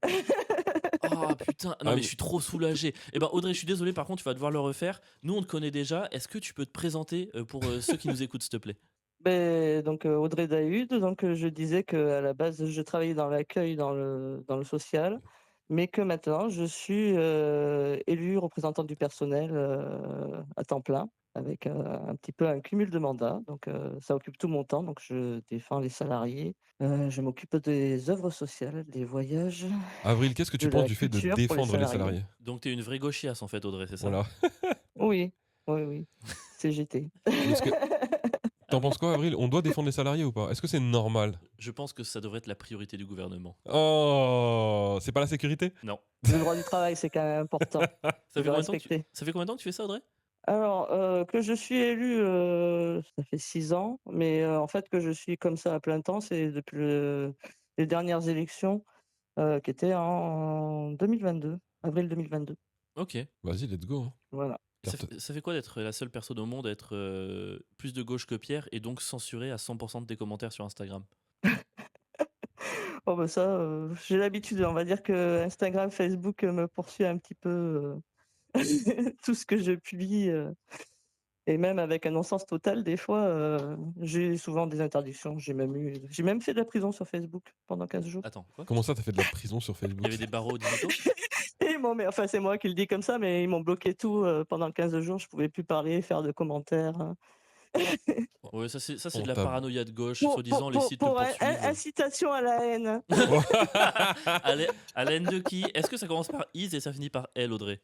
Ah putain, non Ah, mais mais- je suis trop soulagé. Eh ben Audrey, je suis désolé, par contre, tu vas devoir le refaire. Nous, on te connaît déjà. Est-ce que tu peux te présenter pour ceux qui nous écoutent, s'il te plaît? Donc Audrey Dahude, donc je disais qu'à la base je travaillais dans l'accueil, dans le social, mais que maintenant je suis élue représentante du personnel à temps plein, avec un petit peu un cumul de mandats. Donc ça occupe tout mon temps, donc je défends les salariés, je m'occupe des œuvres sociales, des voyages, Avril, qu'est-ce que tu de penses la du fait de culture pour les défendre les salariés. salariés? Donc t'es une vraie gauchiasse en fait, Audrey, c'est ça? Voilà. Oui, oui, CGT. Est-ce que- T'en penses quoi, Avril? On doit défendre les salariés ou pas? Est-ce que c'est normal? Je pense que ça devrait être la priorité du gouvernement. Oh, c'est pas la sécurité? Non. Le droit du travail, c'est quand même important. Ça de fait, le combien de temps que tu... respecter. ça fait combien de temps que tu fais ça, Audrey? Alors, que je suis élue, ça fait 6 ans, mais en fait, que je suis comme ça à plein temps, c'est depuis les dernières élections, qui étaient en 2022, avril 2022. Ok. Vas-y, let's go. Hein. Voilà. Ça fait quoi d'être la seule personne au monde à être plus de gauche que Pierre et donc censuré à 100% de tes commentaires sur Instagram? Oh bah ça, j'ai l'habitude, on va dire que Instagram, Facebook, me poursuit un petit peu, tout ce que je publie, et même avec un non-sens total des fois, j'ai souvent des interdictions. J'ai même fait de la prison sur Facebook pendant 15 jours. Attends, quoi? Comment ça, t'as fait de la prison sur Il Facebook? y avait des barreaux digitaux? Enfin, c'est moi qui le dis comme ça, mais ils m'ont bloqué tout pendant 15 jours. Je pouvais plus parler, faire de commentaires. Hein. Ouais, ça c'est On de la t'a- paranoïa de gauche. Pour, Soi-disant, les sites le pour poursuivent. incitation à la haine. À la haine de qui? Est-ce que ça commence par is et ça finit par elle, Audrey?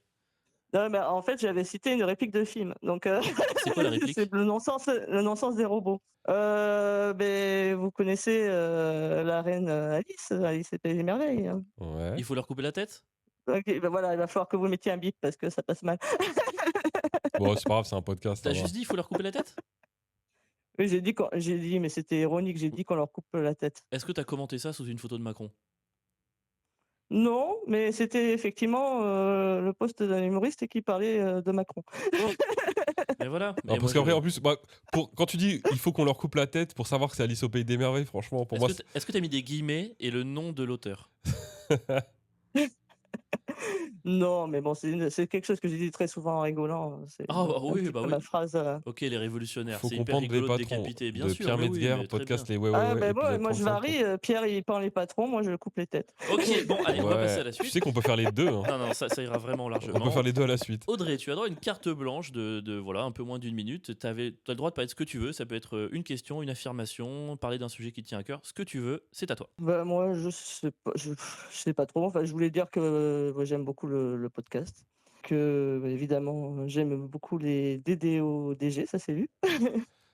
Non, mais en fait, j'avais cité une réplique de film. Donc, C'est quoi la réplique? c'est le non-sens des robots. Mais vous connaissez la reine Alice et Pays des Merveilles. Hein. Ouais. Il faut leur couper la tête? Ok, ben voilà, il va falloir que vous mettiez un bip parce que ça passe mal. Bon, c'est pas grave, c'est un podcast. T'as ça va. juste dit il faut leur couper la tête? Oui, j'ai dit, mais c'était ironique, j'ai dit qu'on leur coupe la tête. Est-ce que t'as commenté ça sous une photo de Macron? Non, mais c'était effectivement le poste d'un humoriste qui parlait de Macron. Mais voilà. Mais Non, parce moi, qu'après, je- en plus, quand tu dis il faut qu'on leur coupe la tête pour savoir que c'est Alice au Pays des Merveilles, franchement, pour moi, Est-ce que t'as mis des guillemets et le nom de l'auteur? Non, mais bon, c'est quelque chose que j'ai dit très souvent en rigolant. C'est Ah, bah un oui, petit bah peu oui. ma phrase. Ok, les révolutionnaires, faut c'est hyper comprendre les rigolo de patrons décapiter, bien de sûr. Pierre mais oui, Metzger, mais très podcast bien. Les Ouais, Ah, ouais, ben épisode moi je 35. varie. Pierre, il parle les patrons, moi je coupe les têtes. Ok, bon, allez, on va passer à la Tu suite. sais qu'on peut faire les deux. Hein. Non, non, ça ira vraiment On largement. peut faire les deux à la suite. Audrey, tu as droit à une carte blanche de voilà, un peu moins d'une minute. Tu as le droit de parler de ce que tu veux. Ça peut être une question, une affirmation, parler d'un sujet qui te tient à cœur. Ce que tu veux, c'est à toi. Bah, moi, je sais pas trop. Enfin, je voulais dire que j'aime beaucoup le podcast. Que, bah, évidemment, j'aime beaucoup les DDO-DG, ça c'est lu.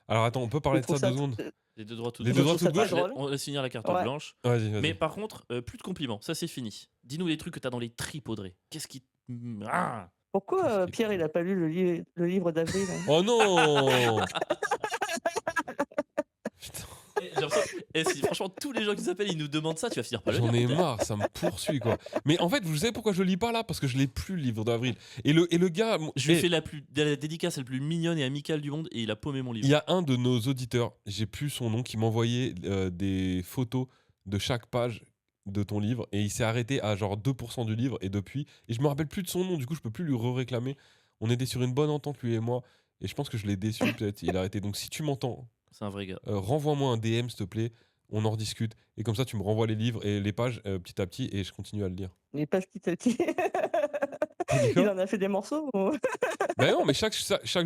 Alors attends, on peut parler de ça 2 secondes? Les deux droits tout Les de deux gauche. droits tout de gauche. Allez, on laisse finir la carte Ouais. blanche. Vas-y, vas-y. Mais par contre, plus de compliments. Ça, c'est fini. Dis-nous les trucs que tu as dans les tripes, Audrey. Qu'est-ce qui. Ah Pourquoi Qu'est-ce qui est Pierre, cool. il a pas lu le livre d'Avril hein Oh non! J'ai l'impression- si franchement tous les gens qui s'appellent ils nous demandent ça, tu vas finir par le J'en lire, ai peut-être. marre, ça me poursuit quoi. Mais en fait, vous savez pourquoi je le lis pas là? Parce que je l'ai plus le livre d'Avril. Et le gars, Je lui ai eh, fait la dédicace la plus mignonne et amicale du monde et il a paumé mon il livre. y a un de nos auditeurs, j'ai plus son nom, qui m'envoyait des photos de chaque page de ton livre et il s'est arrêté à genre 2% du livre et depuis, et je me rappelle plus de son nom, du coup je peux plus lui réclamer. On était sur une bonne entente lui et moi et je pense que je l'ai déçu peut-être, il a arrêté. Donc si tu m'entends, C'est un vrai gars. renvoie-moi un DM s'il te plaît, on en rediscute et comme ça tu me renvoies les livres et les pages petit à petit et je continue à le lire. Les pages petit à petit. T'as dit Il quoi? en a fait des morceaux ou- Ben non, mais chaque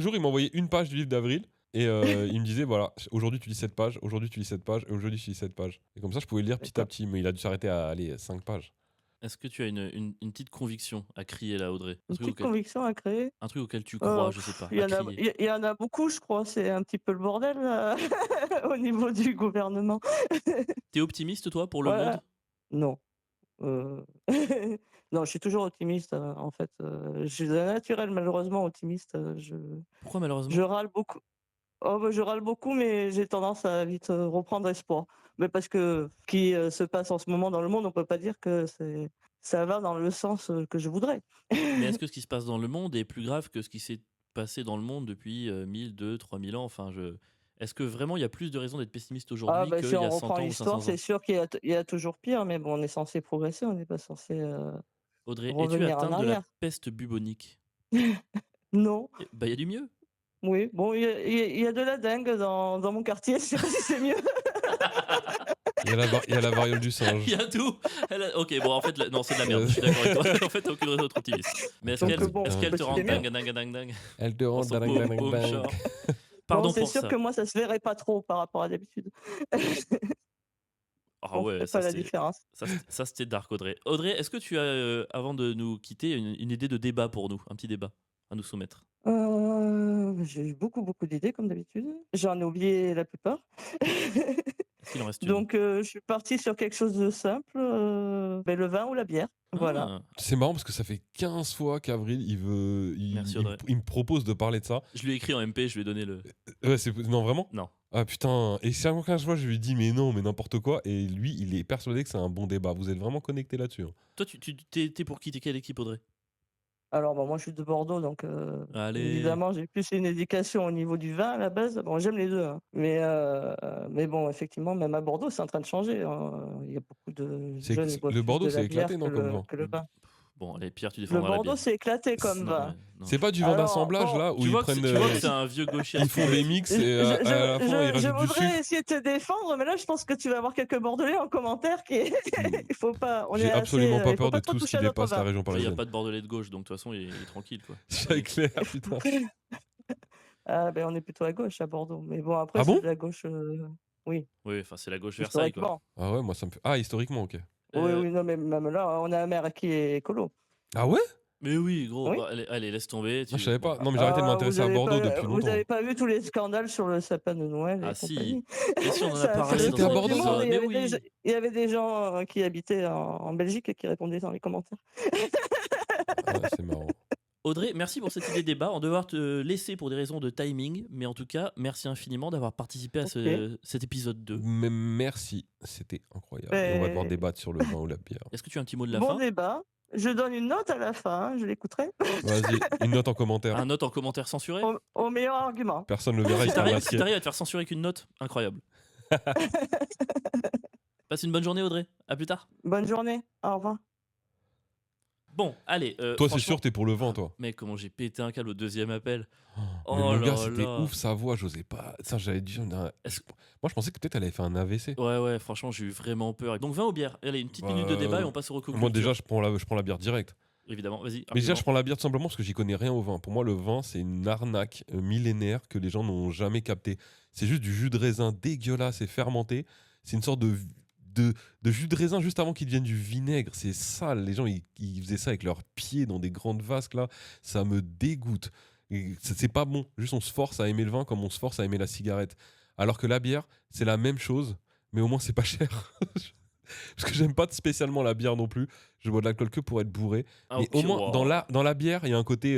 jour il m'envoyait une page du livre d'Avril. Et il me disait, voilà, aujourd'hui tu lis cette page, aujourd'hui tu lis cette page, et aujourd'hui tu lis cette page. Et comme ça, je pouvais le lire petit à D'accord. petit, mais il a dû s'arrêter à aller 5 pages. Est-ce que tu as une petite conviction à crier là, Audrey? Une petite conviction à créer. Un truc auquel tu crois, Euh, je sais pas, Il y à en a, crier. il y en a beaucoup, je crois. C'est un petit peu le bordel là, au niveau du gouvernement. T'es optimiste toi pour le Voilà. monde? Non. Euh, non, je suis toujours optimiste en fait. Je suis d'un naturel malheureusement optimiste. Pourquoi malheureusement? Je râle beaucoup. Oh, bah, je râle beaucoup, mais j'ai tendance à vite reprendre espoir. Mais parce que ce qui se passe en ce moment dans le monde, on peut pas dire que ça va dans le sens que je voudrais. Mais est-ce que ce qui se passe dans le monde est plus grave que ce qui s'est passé dans le monde depuis 1000, 2000, 3000 ans? Enfin, est-ce que vraiment il y a plus de raisons d'être pessimiste Ah, aujourd'hui bah, qu'il si y on a 100 reprend ans ou l'histoire, 500 c'est ans? sûr qu'il y a toujours pire, mais bon, on est censé progresser, on n'est pas censé Audrey, es-tu revenir en atteinte de la arrière. peste bubonique? Non. Bah, il y a du mieux. Oui, bon, il y a de la dengue dans mon quartier, je sais pas si c'est mieux. Il y a la variole du singe. Il y a tout. Ok, bon, en fait, non, c'est de la merde. Je suis d'accord avec toi. En fait, t'as aucune raison d'être optimiste. Mais est-ce Donc, qu'elle bon, est-ce qu'elle te c'est rend mieux. dingue, dingue, dingue, dingue? Elle te Dans rend son dingue, pauvre, dingue, pauvre dingue. genre. Bon, Pardon c'est pour sûr ça. que moi, ça se verrait pas trop par rapport à d'habitude. Ah On ouais, ferait ça pas la c'était différence. ça, c'était dark, Audrey. Audrey, est-ce que tu as, avant de nous quitter, une idée de débat pour nous, un petit débat à nous soumettre? J'ai eu beaucoup d'idées comme d'habitude. J'en ai oublié la plupart. Est-ce qu'il en reste une? Donc, je suis partie sur quelque chose de simple, ben, le vin ou la bière. Voilà. Ah, C'est marrant parce que ça fait 15 fois qu'Avril, Merci, il me- Audrey. il me propose de parler de ça. je lui ai écrit en MP, je lui ai donné le. Ouais, non, vraiment? Non. Ah putain, et chaque 15 fois, je lui dis, mais non, mais n'importe quoi. Et lui, il est persuadé que c'est un bon débat. Vous êtes vraiment connectés là-dessus. Hein. Toi, t'es pour qui? T'es quelle équipe, Audrey? Alors, bon, moi, je suis de Bordeaux, donc Allez. évidemment, j'ai plus une éducation au niveau du vin à la base. Bon, j'aime les deux, hein. Mais bon, effectivement, même à Bordeaux, c'est en train de changer, hein. Il y a beaucoup de jeunes qui boivent Le plus Bordeaux, de c'est la bière éclaté, non, que comme vin? que le vin. Bon, allez, Pierre, tu Le défendras la Bordeaux, bière. c'est éclaté comme Non, vin. ouais, non. C'est pas du vin Alors, d'assemblage bon, là où Tu ils vois que prennent. c'est un vieux gaucher. Ils font des mix et à la fin ils je rajoutent du voudrais sucre. essayer de te défendre, mais là, je pense que tu vas avoir quelques Bordelais en commentaire qui. Il faut pas. On J'ai est absolument assez, pas il faut peur de trop tout ce toucher qui à notre dépasse la vin. région Il n'y a parisienne. pas de bordelais de gauche, donc de toute façon, il est tranquille, quoi. C'est clair, putain. Ah, ben, on est plutôt à gauche à Bordeaux. Mais bon, après, Ah c'est bon? de la gauche. Oui, Oui, enfin, c'est la gauche Versailles, quoi. historiquement. Ah ouais, moi ça me fait. Ah, historiquement, ok. Oui, Euh, oui, non, mais même là, on a un maire qui est écolo. Ah ouais? Mais oui, gros. Oui. Bah, allez, laisse tomber. Ah, je savais pas. Non, mais j'ai arrêté de Ah, m'intéresser à Bordeaux depuis vous longtemps. avez pas vu tous les scandales sur le sapin de Noël Ah et si. compagnie. Mais si, on en a Ça a parlé fait le dans C'était à un tour du Bordeaux, monde. ça? Il y Mais avait oui. il y avait des gens qui habitaient en Belgique et qui répondaient dans les commentaires. Ah, c'est marrant. Audrey, merci pour cette idée de débat. On va devoir te laisser pour des raisons de timing, mais en tout cas, merci infiniment d'avoir participé à cet épisode 2. Mais merci, c'était incroyable. Et on va devoir Mais- débattre sur le vin ou la bière. Est-ce que tu as un petit mot de la Bon fin? débat. Je donne une note à la fin, je l'écouterai. Vas-y, une note en commentaire. Un note en commentaire censuré? Au meilleur argument. Personne ne le verra, il Si ferme t'arrives l'assiette. à te faire censurer avec une note, incroyable. Passe une bonne journée, Audrey. À plus tard. Bonne journée. Au revoir. Bon, allez. Toi, c'est franchement- sûr, t'es pour le vin, toi. Mec, comment j'ai pété un câble au deuxième appel. Mais Oh le gars, là c'était là. ouf, sa voix, j'osais pas. Ça, j'avais dit. Est-ce- Moi, je pensais que peut-être elle avait fait un AVC. Ouais, franchement, j'ai eu vraiment peur. Donc, vin ou bière? Allez, une petite Bah, minute de débat et on passe au recours. Moi, déjà, je prends la bière directe. Évidemment, vas-y. Mais déjà, argument. je prends la bière tout simplement parce que j'y connais rien au vin. Pour moi, le vin, c'est une arnaque millénaire que les gens n'ont jamais capté. C'est juste du jus de raisin dégueulasse et fermenté. C'est une sorte de jus de raisin juste avant qu'il devienne du vinaigre. C'est sale. Les gens, ils faisaient ça avec leurs pieds dans des grandes vasques, là. Ça me dégoûte. Et c'est pas bon. Juste, on se force à aimer le vin comme on se force à aimer la cigarette. Alors que la bière, c'est la même chose, mais au moins, c'est pas cher. Parce que j'aime pas spécialement la bière non plus. Je bois de l'alcool que pour être bourré. Ah, Mais ok, au moins, wow. dans la bière, il y a un côté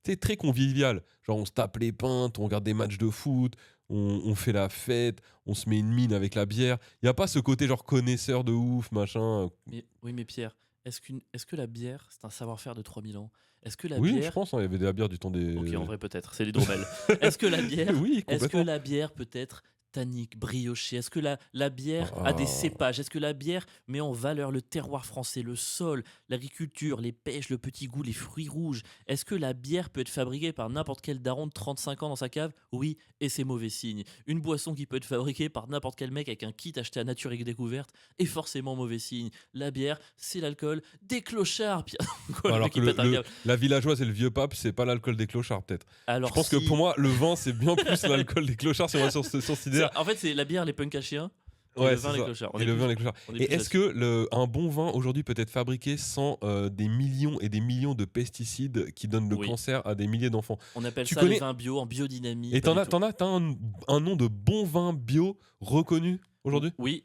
tu sais, très convivial. Genre, on se tape les pintes, on regarde des matchs de foot, on fait la fête, on se met une mine avec la bière. Il y a pas ce côté genre connaisseur de ouf, machin. Oui, mais Pierre, est-ce que la bière, c'est un savoir-faire de 3000 ans? Est-ce que la Oui, je bière. pense, hein, il y avait de la bière du temps des. Ok, en vrai, peut-être. C'est l'hydromel. Est-ce que la bière. Oui, Est-ce que complètement. la bière peut être tannique, briochée? Est-ce que la bière a des Ah. cépages? Est-ce que la bière met en valeur le terroir français, le sol, l'agriculture, les pêches, le petit goût, les fruits rouges? Est-ce que la bière peut être fabriquée par n'importe quel daron de 35 ans dans sa cave? Oui, et c'est mauvais signe. Une boisson qui peut être fabriquée par n'importe quel mec avec un kit acheté à Nature et Découverte est forcément mauvais signe. La bière, c'est l'alcool des clochards. Pierre. Quoi, le Alors mec, que il pète un câble. la villageoise et le vieux pape, c'est pas l'alcool des clochards, peut-être. Alors, Je pense que si- pour moi, le vin, c'est bien plus l'alcool des clochards si on va sur cette idée. En fait, c'est la bière, les punks à chiens. Et Ouais, le c'est vin, les ça. clochards. Et le vin, les clochards. on est Et plus est-ce que un bon vin aujourd'hui peut être fabriqué sans des millions et des millions de pesticides qui donnent le Oui. cancer à des milliers d'enfants? On appelle Tu ça connais- les vins bio en biodynamie. Et pas t'as du tout. un nom de bon vin bio reconnu aujourd'hui? Oui,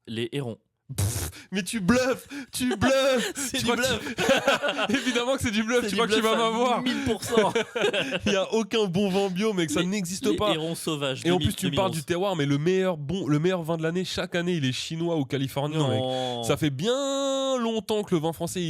les hérons. Mais tu bluffes! Tu bluffes! C'est Tu du crois que bluff. Évidemment que c'est du bluff, C'est tu du crois que tu bluff vas à m'avoir! 1000%. Il n'y a aucun bon vin bio, mec, ça n'existe Les pas! hérons sauvages. Et en plus, tu me parles 2011. du terroir, mais le meilleur vin de l'année, chaque année, il est chinois ou californien, mec. Non. Ça fait bien longtemps que le vin français,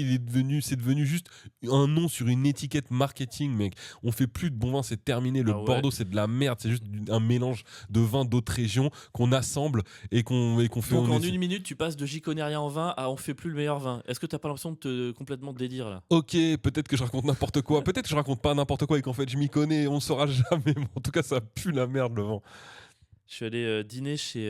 c'est devenu juste un nom sur une étiquette marketing, mec. On fait plus de bon vin, c'est terminé. Le Ah ouais. Bordeaux, c'est de la merde. C'est juste un mélange de vins d'autres régions qu'on assemble et qu'on fait. Donc on en essaie- une minute, tu passes de j'y connais rien en vin à on fait plus le meilleur vin. Est-ce que t'as pas l'impression de te complètement dédire là? Ok, peut-être que je raconte n'importe quoi. Peut-être que je raconte pas n'importe quoi et qu'en fait, je m'y connais. On saura jamais. Mais en tout cas, ça pue la merde, le vin. Je suis allé dîner chez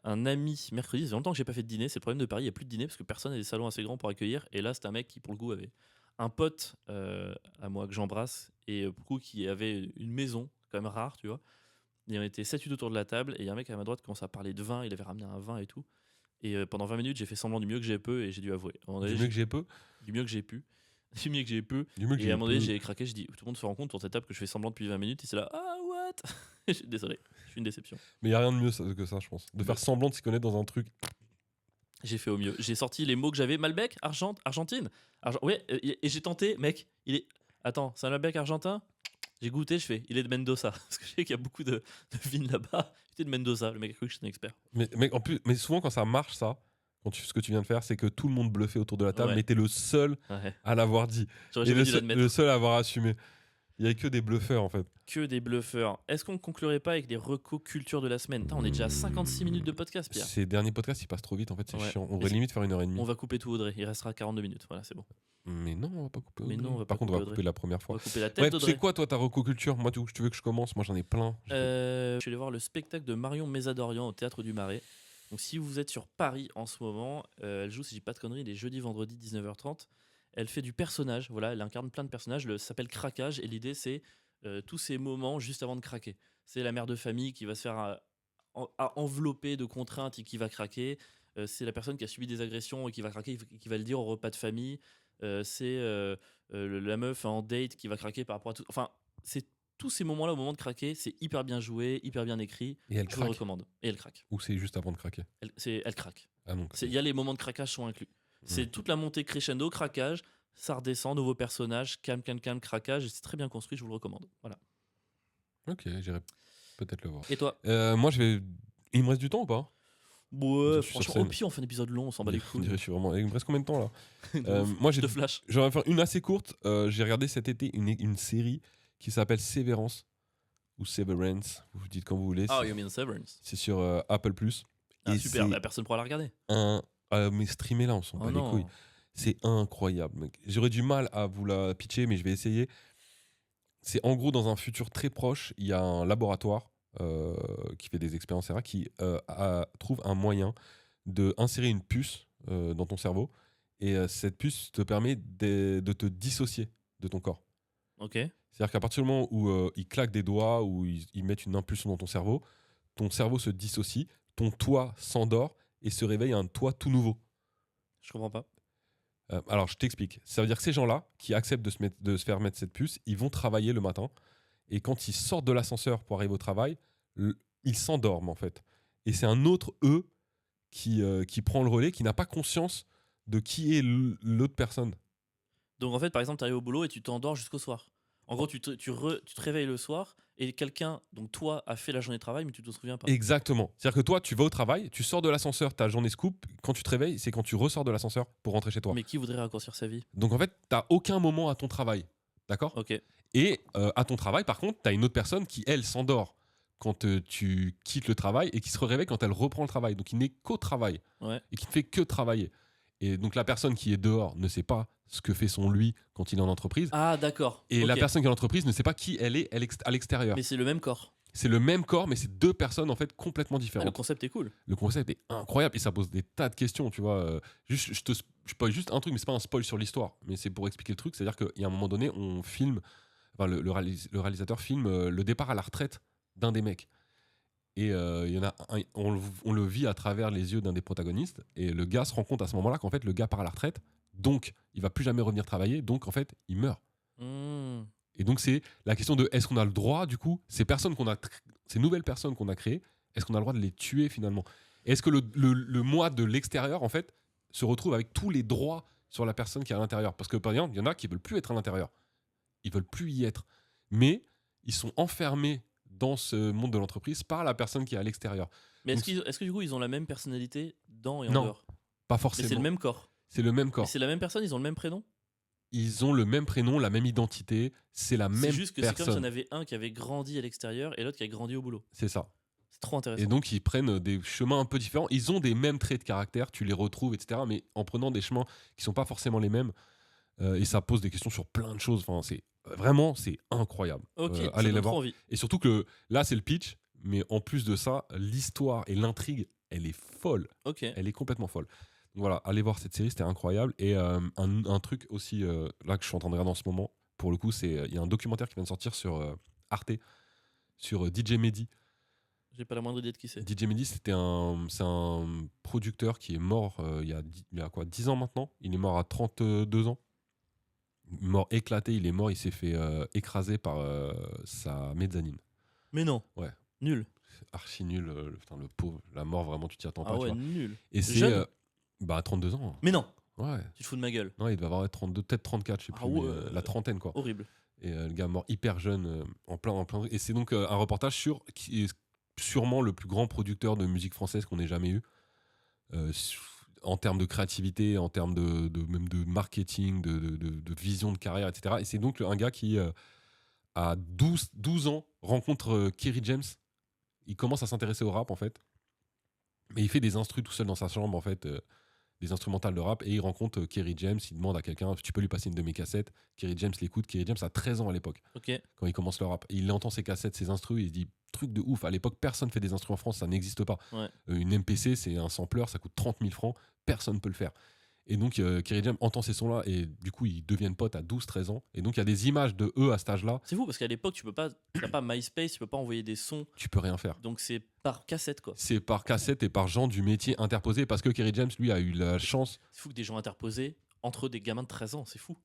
un ami mercredi. Ça fait longtemps que j'ai pas fait de dîner. C'est le problème de Paris. Il n'y a plus de dîner parce que personne n'a des salons assez grands pour accueillir. Et là, c'était un mec qui, pour le coup, avait un pote à moi que j'embrasse et pour le coup, qui avait une maison, quand même rare, tu vois. Et on était 7-8 autour de la table. Et il y a un mec à ma droite qui commence à parler de vin. Il avait ramené un vin et tout. Et pendant 20 minutes, j'ai fait semblant du mieux que j'ai pu et j'ai dû avouer. À un moment donné, Du mieux que j'ai peu. du mieux que j'ai pu. Du mieux que j'ai pu. Du mieux que Et j'ai à un moment donné, peu. j'ai craqué. Je dis, tout le monde se rend compte sur cette table que je fais semblant depuis 20 minutes. Et c'est là, ah, what? Je suis désolé. Je suis une déception. Mais il y a rien de mieux que ça, je pense. De faire semblant de s'y connaître dans un truc. J'ai fait au mieux. J'ai sorti les mots que j'avais. Malbec, Argentine. Ouais, et j'ai tenté, mec. Il est. Attends, c'est un Malbec argentin? J'ai goûté, je fais. Il est de Mendoza. Parce que je sais qu'il y a beaucoup de vignes là-bas. Il était de Mendoza. Le mec a cru que j'étais un expert. Mais en plus, mais souvent quand ça marche, ça, ce que tu viens de faire, c'est que tout le monde bluffait autour de la table, Ouais. mais t'es le seul Ouais. à l'avoir dit. J'aurais Et jamais dû l'admettre. le seul à avoir assumé. Il y a que des bluffeurs en fait. Que des bluffeurs. Est-ce qu'on conclurait pas avec les recos culture de la semaine? Putain, on est déjà à 56 minutes de podcast, Pierre. Ces derniers podcasts, ils passent trop vite en fait, c'est Ouais. chiant. On Et devrait c'est- limite faire 1h30. On va couper tout, Audrey. Il restera 42 minutes. Voilà, c'est bon. Mais non, on va pas couper. Mais Audrey. non, on va Par pas contre, on couper va Audrey. couper la première On fois. va couper la Ouais, tête tu d'Audrey. sais quoi, toi, ta recoculture? Moi, tu veux que je commence? Moi, j'en ai plein. Je suis allé voir le spectacle de Marion Mésadorian au Théâtre du Marais. Donc si vous êtes sur Paris en ce moment, elle joue, si je dis pas de conneries, les jeudis, vendredis, 19h30. Elle fait du personnage, voilà, elle incarne plein de personnages. Ça s'appelle Craquage et l'idée c'est tous ces moments juste avant de craquer. C'est la mère de famille qui va se faire envelopper de contraintes et qui va craquer. C'est la personne qui a subi des agressions et qui va craquer, qui va le dire au repas de famille. C'est la meuf en date qui va craquer par rapport à tout. Enfin, c'est tous ces moments-là, au moment de craquer, c'est hyper bien joué, hyper bien écrit. Et elle Je vous le craque. recommande. Et elle craque. Ou c'est juste avant de craquer? Elle craque. Ah non. Il y a les moments de craquage sont inclus. C'est toute la montée crescendo, craquage, ça redescend, nouveau personnage, calme, craquage, et c'est très bien construit, je vous le recommande. Voilà. Ok, j'irai peut-être le voir. Et toi? Moi, il me reste du temps ou pas? Ouais, Je suis sur franchement, scène. au pire, on fait un épisode long, on s'en bat les On dirait couilles. que je suis vraiment. Il me reste combien de temps là? De ouf. Moi, De flash. j'aurais faire une assez courte. J'ai regardé cet été une série qui s'appelle Severance ou Severance. Vous dites quand vous voulez. Ah, you mean Severance. C'est sur Apple+. Ah, Et super, c'est bah, personne pourra la regarder. mais streamer là, on s'en Oh bat les non. couilles. C'est incroyable, mec. J'aurais du mal à vous la pitcher, mais je vais essayer. C'est en gros dans un futur très proche, il y a un laboratoire qui fait des expériences etc., qui trouve un moyen d'insérer une puce dans ton cerveau. Et cette puce te permet de te dissocier de ton corps. Ok. C'est-à-dire qu'à partir du moment où ils claquent des doigts, ou ils mettent une impulsion dans ton cerveau se dissocie, ton toi s'endort et se réveille un toi tout nouveau. Je comprends pas. Alors, je t'explique. Ça veut dire que ces gens-là, qui acceptent de se faire mettre cette puce, ils vont travailler le matin. Et quand ils sortent de l'ascenseur pour arriver au travail, ils s'endorment, en fait. Et c'est un autre eux qui prend le relais, qui n'a pas conscience de qui est l'autre personne. Donc en fait, par exemple, tu arrives au boulot et tu t'endors jusqu'au soir. En gros, tu te réveilles le soir, Et quelqu'un, donc toi, a fait la journée de travail, mais tu te souviens pas. Exactement. C'est-à-dire que toi, tu vas au travail, tu sors de l'ascenseur, ta journée se coupe. Quand tu te réveilles, c'est quand tu ressors de l'ascenseur pour rentrer chez toi. Mais qui voudrait raccourcir sa vie? Donc en fait, t'as aucun moment à ton travail. D'accord? Ok. Et à ton travail, par contre, t'as une autre personne qui, elle, s'endort quand tu quittes le travail et qui se réveille quand elle reprend le travail. Donc il n'est qu'au travail Ouais. et qui ne fait que travailler. Et donc la personne qui est dehors ne sait pas ce que fait son lui quand il est en entreprise. Ah, d'accord. Et Ok. la personne qui est en entreprise ne sait pas qui elle est à l'extérieur. Mais c'est le même corps. C'est le même corps, mais c'est deux personnes en fait complètement Ah, le différentes. concept est cool. Le concept est incroyable et ça pose des tas de questions, tu vois. Juste, je spoil juste un truc, mais c'est pas un spoil sur l'histoire, mais c'est pour expliquer le truc. C'est-à-dire qu'il y a un moment donné, on filme, enfin, le réalisateur filme le départ à la retraite d'un des mecs. Et il y en a on le vit à travers les yeux d'un des protagonistes. Et le gars se rend compte à ce moment-là qu'en fait, le gars part à la retraite, donc il va plus jamais revenir travailler, donc en fait, il meurt. Hmm. Et donc, c'est la question de est-ce qu'on a le droit, du coup, ces nouvelles personnes qu'on a créées, est-ce qu'on a le droit de les tuer finalement? Et est-ce que le moi de l'extérieur, en fait, se retrouve avec tous les droits sur la personne qui est à l'intérieur? Parce que, par exemple, il y en a qui veulent plus être à l'intérieur. Ils veulent plus y être. Mais ils sont enfermés dans ce monde de l'entreprise par la personne qui est à l'extérieur. Mais Donc, est-ce que du coup, ils ont la même personnalité dans et en Non, dehors? pas Mais forcément. c'est le même corps. C'est le même Mais corps. c'est la même personne, ils ont le même prénom? Ils ont le même prénom, la même identité. C'est la C'est même juste que c'est comme s'il y en personne. avait un qui avait grandi à l'extérieur et l'autre qui a grandi au boulot. C'est ça. C'est trop intéressant. Et donc, ils prennent des chemins un peu différents. Ils ont des mêmes traits de caractère, tu les retrouves, etc. Mais en prenant des chemins qui sont pas forcément les mêmes. Et ça pose des questions sur plein de choses. Enfin, c'est incroyable. Ok, ça Allez donne la trop voir. envie. Et surtout que là, c'est le pitch. Mais en plus de ça, l'histoire et l'intrigue, elle est folle. Ok. Elle est complètement folle. Donc voilà, allez voir cette série, c'était incroyable. Et un truc aussi, là, que je suis en train de regarder en ce moment, pour le coup, il y a un documentaire qui vient de sortir sur Arte, sur DJ Mehdi. J'ai pas la moindre idée de qui c'est. DJ Mehdi, c'est un producteur qui est mort il y a quoi, 10 ans maintenant. Il est mort à 32 ans. Mort éclaté, il est mort, il s'est fait écraser par sa mezzanine. Mais non. Ouais. Nul. C'est archi nul, putain, le pauvre, la mort, vraiment, tu t'y attends Ah pas. ouais, Tu vois. nul. Et c'est Jeune à 32 ans. Mais non. Ouais. Tu te fous de ma gueule. Non, il devait avoir 32, peut-être 34, je sais Ah plus, mais, ouais. la trentaine, quoi. Horrible. Et le gars mort hyper jeune, en plein. Et c'est donc un reportage sur qui est sûrement le plus grand producteur de musique française qu'on ait jamais eu. En termes de créativité, en termes même de marketing, de vision de carrière, etc. Et c'est donc un gars qui, à 12 ans, rencontre Kerry James. Il commence à s'intéresser au rap, en fait. Mais il fait des instrus tout seul dans sa chambre, en fait, des instrumentales de rap. Et il rencontre Kerry James. Il demande à quelqu'un, tu peux lui passer une de mes cassettes. Kerry James l'écoute. Kerry James a 13 ans à l'époque, Ok. quand il commence le rap. Et il entend ses cassettes, ses instrus, et il se dit, truc de ouf. À l'époque, personne fait des instrus en France, ça n'existe pas. Ouais. Une MPC, c'est un sampler, ça coûte 30 000 francs. Personne ne peut le faire. Et donc, Kerry James entend ces sons-là, et du coup, ils deviennent potes à 12-13 ans. Et donc, il y a des images de eux à cet âge-là. C'est fou parce qu'à l'époque, t'as pas MySpace, tu peux pas envoyer des sons. Tu peux rien faire. Donc c'est par cassette quoi. C'est par cassette et par gens du métier interposé, parce que Kerry James, lui, a eu la chance. C'est fou que des gens interposés entre des gamins de 13 ans, c'est fou.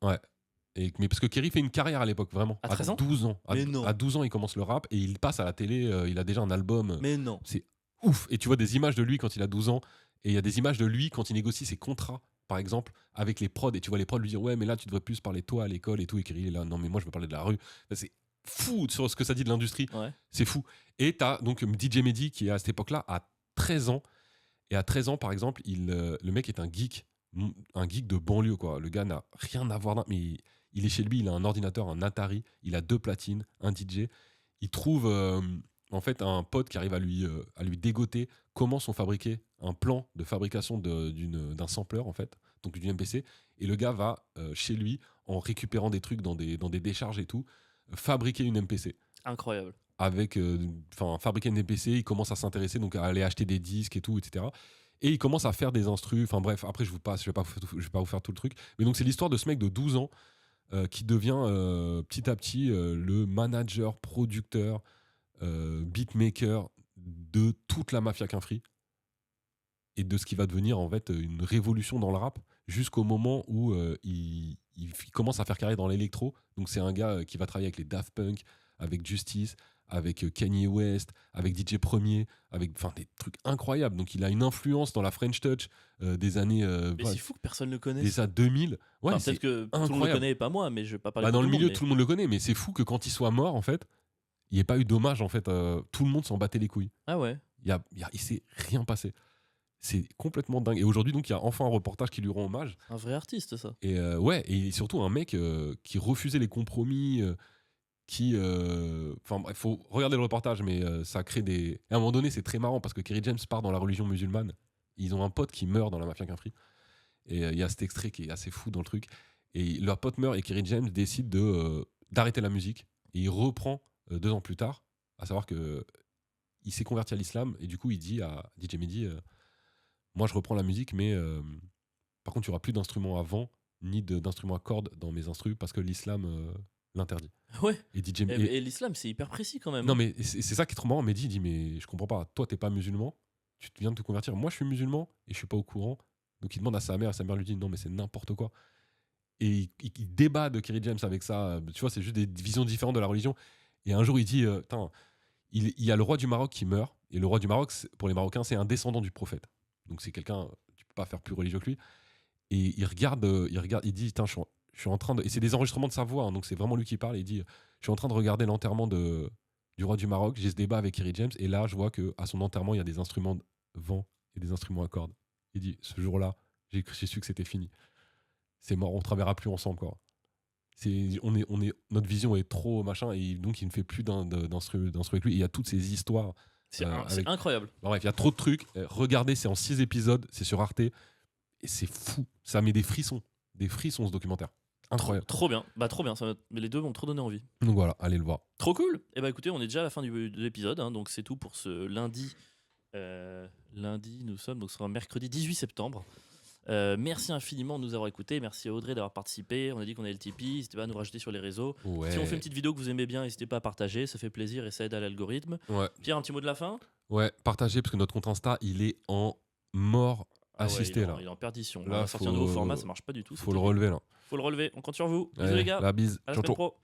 Mais parce que Kerry fait une carrière à l'époque, vraiment. À 13 ans 12 ans. Mais non. À 12 ans, il commence le rap et il passe à la télé. Il a déjà un album. Mais non. C'est ouf. Et tu vois des images de lui quand il a 12 ans. Et il y a des images de lui quand il négocie ses contrats, par exemple, avec les prods. Et tu vois les prods lui dire, ouais, mais là, tu devrais plus parler toi à l'école et tout. Et Kerry est là, non, mais moi, je veux parler de la rue. Enfin, c'est fou sur ce que ça dit de l'industrie. Ouais. C'est fou. Et tu as donc DJ Mehdi qui, à cette époque-là, a 13 ans. Et à 13 ans, par exemple, le mec est un geek de banlieue, quoi. Le gars n'a rien à voir. Mais il est chez lui, il a un ordinateur, un Atari, il a 2 platines, un DJ. Il trouve en fait un pote qui arrive à lui dégoter comment sont fabriqués un plan de fabrication d'un sampler, en fait, donc d'une MPC. Et le gars va chez lui, en récupérant des trucs dans des décharges et tout, fabriquer une MPC. Incroyable. Fabriquer une MPC, il commence à s'intéresser, donc à aller acheter des disques et tout, etc. Et il commence à faire des instrus. Enfin bref, après je vais pas vous faire tout le truc. Mais donc c'est l'histoire de ce mec de 12 ans qui devient petit à petit le manager, producteur, beatmaker de toute la mafia Quin Free. Et de ce qui va devenir en fait une révolution dans le rap, jusqu'au moment où il commence à faire carrière dans l'électro. Donc c'est un gars qui va travailler avec les Daft Punk, avec Justice, avec Kanye West, avec DJ Premier, avec des trucs incroyables. Donc il a une influence dans la French Touch des années Mais c'est fou que personne le connaisse. des années 2000. Ouais, Enfin, c'est peut-être que tout le monde le incroyable. connaît et pas moi, mais je vais pas parler Dans pour le tout milieu, monde, tout le monde le connaît, mais c'est fou que quand il soit mort, en fait, il n'y ait pas eu d'hommage en fait. Tout le monde s'en battait les couilles. Ah ouais. Il s'est rien passé. C'est complètement dingue. Et aujourd'hui, donc, il y a enfin un reportage qui lui rend hommage. Un vrai artiste, ça. Et ouais, et surtout un mec qui refusait les compromis, enfin, il faut regarder le reportage, mais ça crée des. Et à un moment donné, c'est très marrant parce que Kerry James part dans la religion musulmane. Ils ont un pote qui meurt dans la mafia Quinfri. Et il y a cet extrait qui est assez fou dans le truc. Et leur pote meurt et Kerry James décide d'arrêter la musique. Et il reprend 2 ans plus tard, à savoir que il s'est converti à l'islam. Et du coup, il dit à DJ Mehdi moi, je reprends la musique, mais par contre, il n'y aura plus d'instruments à vent, ni d'instruments à cordes dans mes instrus, parce que l'islam l'interdit. Ouais. Et DJ Et l'islam, c'est hyper précis quand même. Non, mais c'est ça qui est trop marrant. Mehdi dit mais je comprends pas. Toi, t'es pas musulman, tu viens de te convertir. Moi, je suis musulman et je suis pas au courant. Donc, il demande à sa mère. Sa mère lui dit non, mais c'est n'importe quoi. Et il débat de Kerry James avec ça. Tu vois, c'est juste des visions différentes de la religion. Et un jour, il dit il y a le roi du Maroc qui meurt. Et le roi du Maroc, pour les Marocains, c'est un descendant du prophète. Donc c'est quelqu'un, tu peux pas faire plus religieux que lui. Et il regarde, il dit, je suis en train de, et c'est des enregistrements de sa voix, hein, donc c'est vraiment lui qui parle. Et il dit, je suis en train de regarder l'enterrement du roi du Maroc. J'ai ce débat avec Kerry James, et là je vois que à son enterrement il y a des instruments de vent et des instruments à cordes. Il dit, ce jour-là, j'ai su que c'était fini. C'est mort, on travaillera plus ensemble quoi. Notre vision est trop machin, et donc il ne fait plus d'instru avec lui. Et il y a toutes ces histoires. C'est incroyable. Bref, il y a trop de trucs. Regardez, c'est en 6 épisodes, c'est sur Arte. Et c'est fou. Ça met des frissons ce documentaire. Incroyable. Trop bien. Bah trop bien. Mais les deux m'ont trop donné envie. Donc voilà, allez le voir. Trop cool. Et bah écoutez, on est déjà à la fin de l'épisode. Hein, donc c'est tout pour ce lundi. Lundi, nous sommes, donc ce sera mercredi 18 septembre. Merci infiniment de nous avoir écoutés. Merci à Audrey d'avoir participé. On a dit qu'on avait le Tipeee. N'hésitez pas à nous rajouter sur les réseaux. Ouais. Si on fait une petite vidéo que vous aimez bien, n'hésitez pas à partager. Ça fait plaisir et ça aide à l'algorithme. Ouais. Pierre, un petit mot de la fin? Ouais, partagez parce que notre compte Insta, il est en mort assisté ouais, là. Il est en perdition. Là, On va sortir un nouveau format, ça marche pas du tout. Faut le relever là. Faut le relever. On compte sur vous. Bisous Allez, les gars. la bise. À la Ciao, semaine ciao. pro.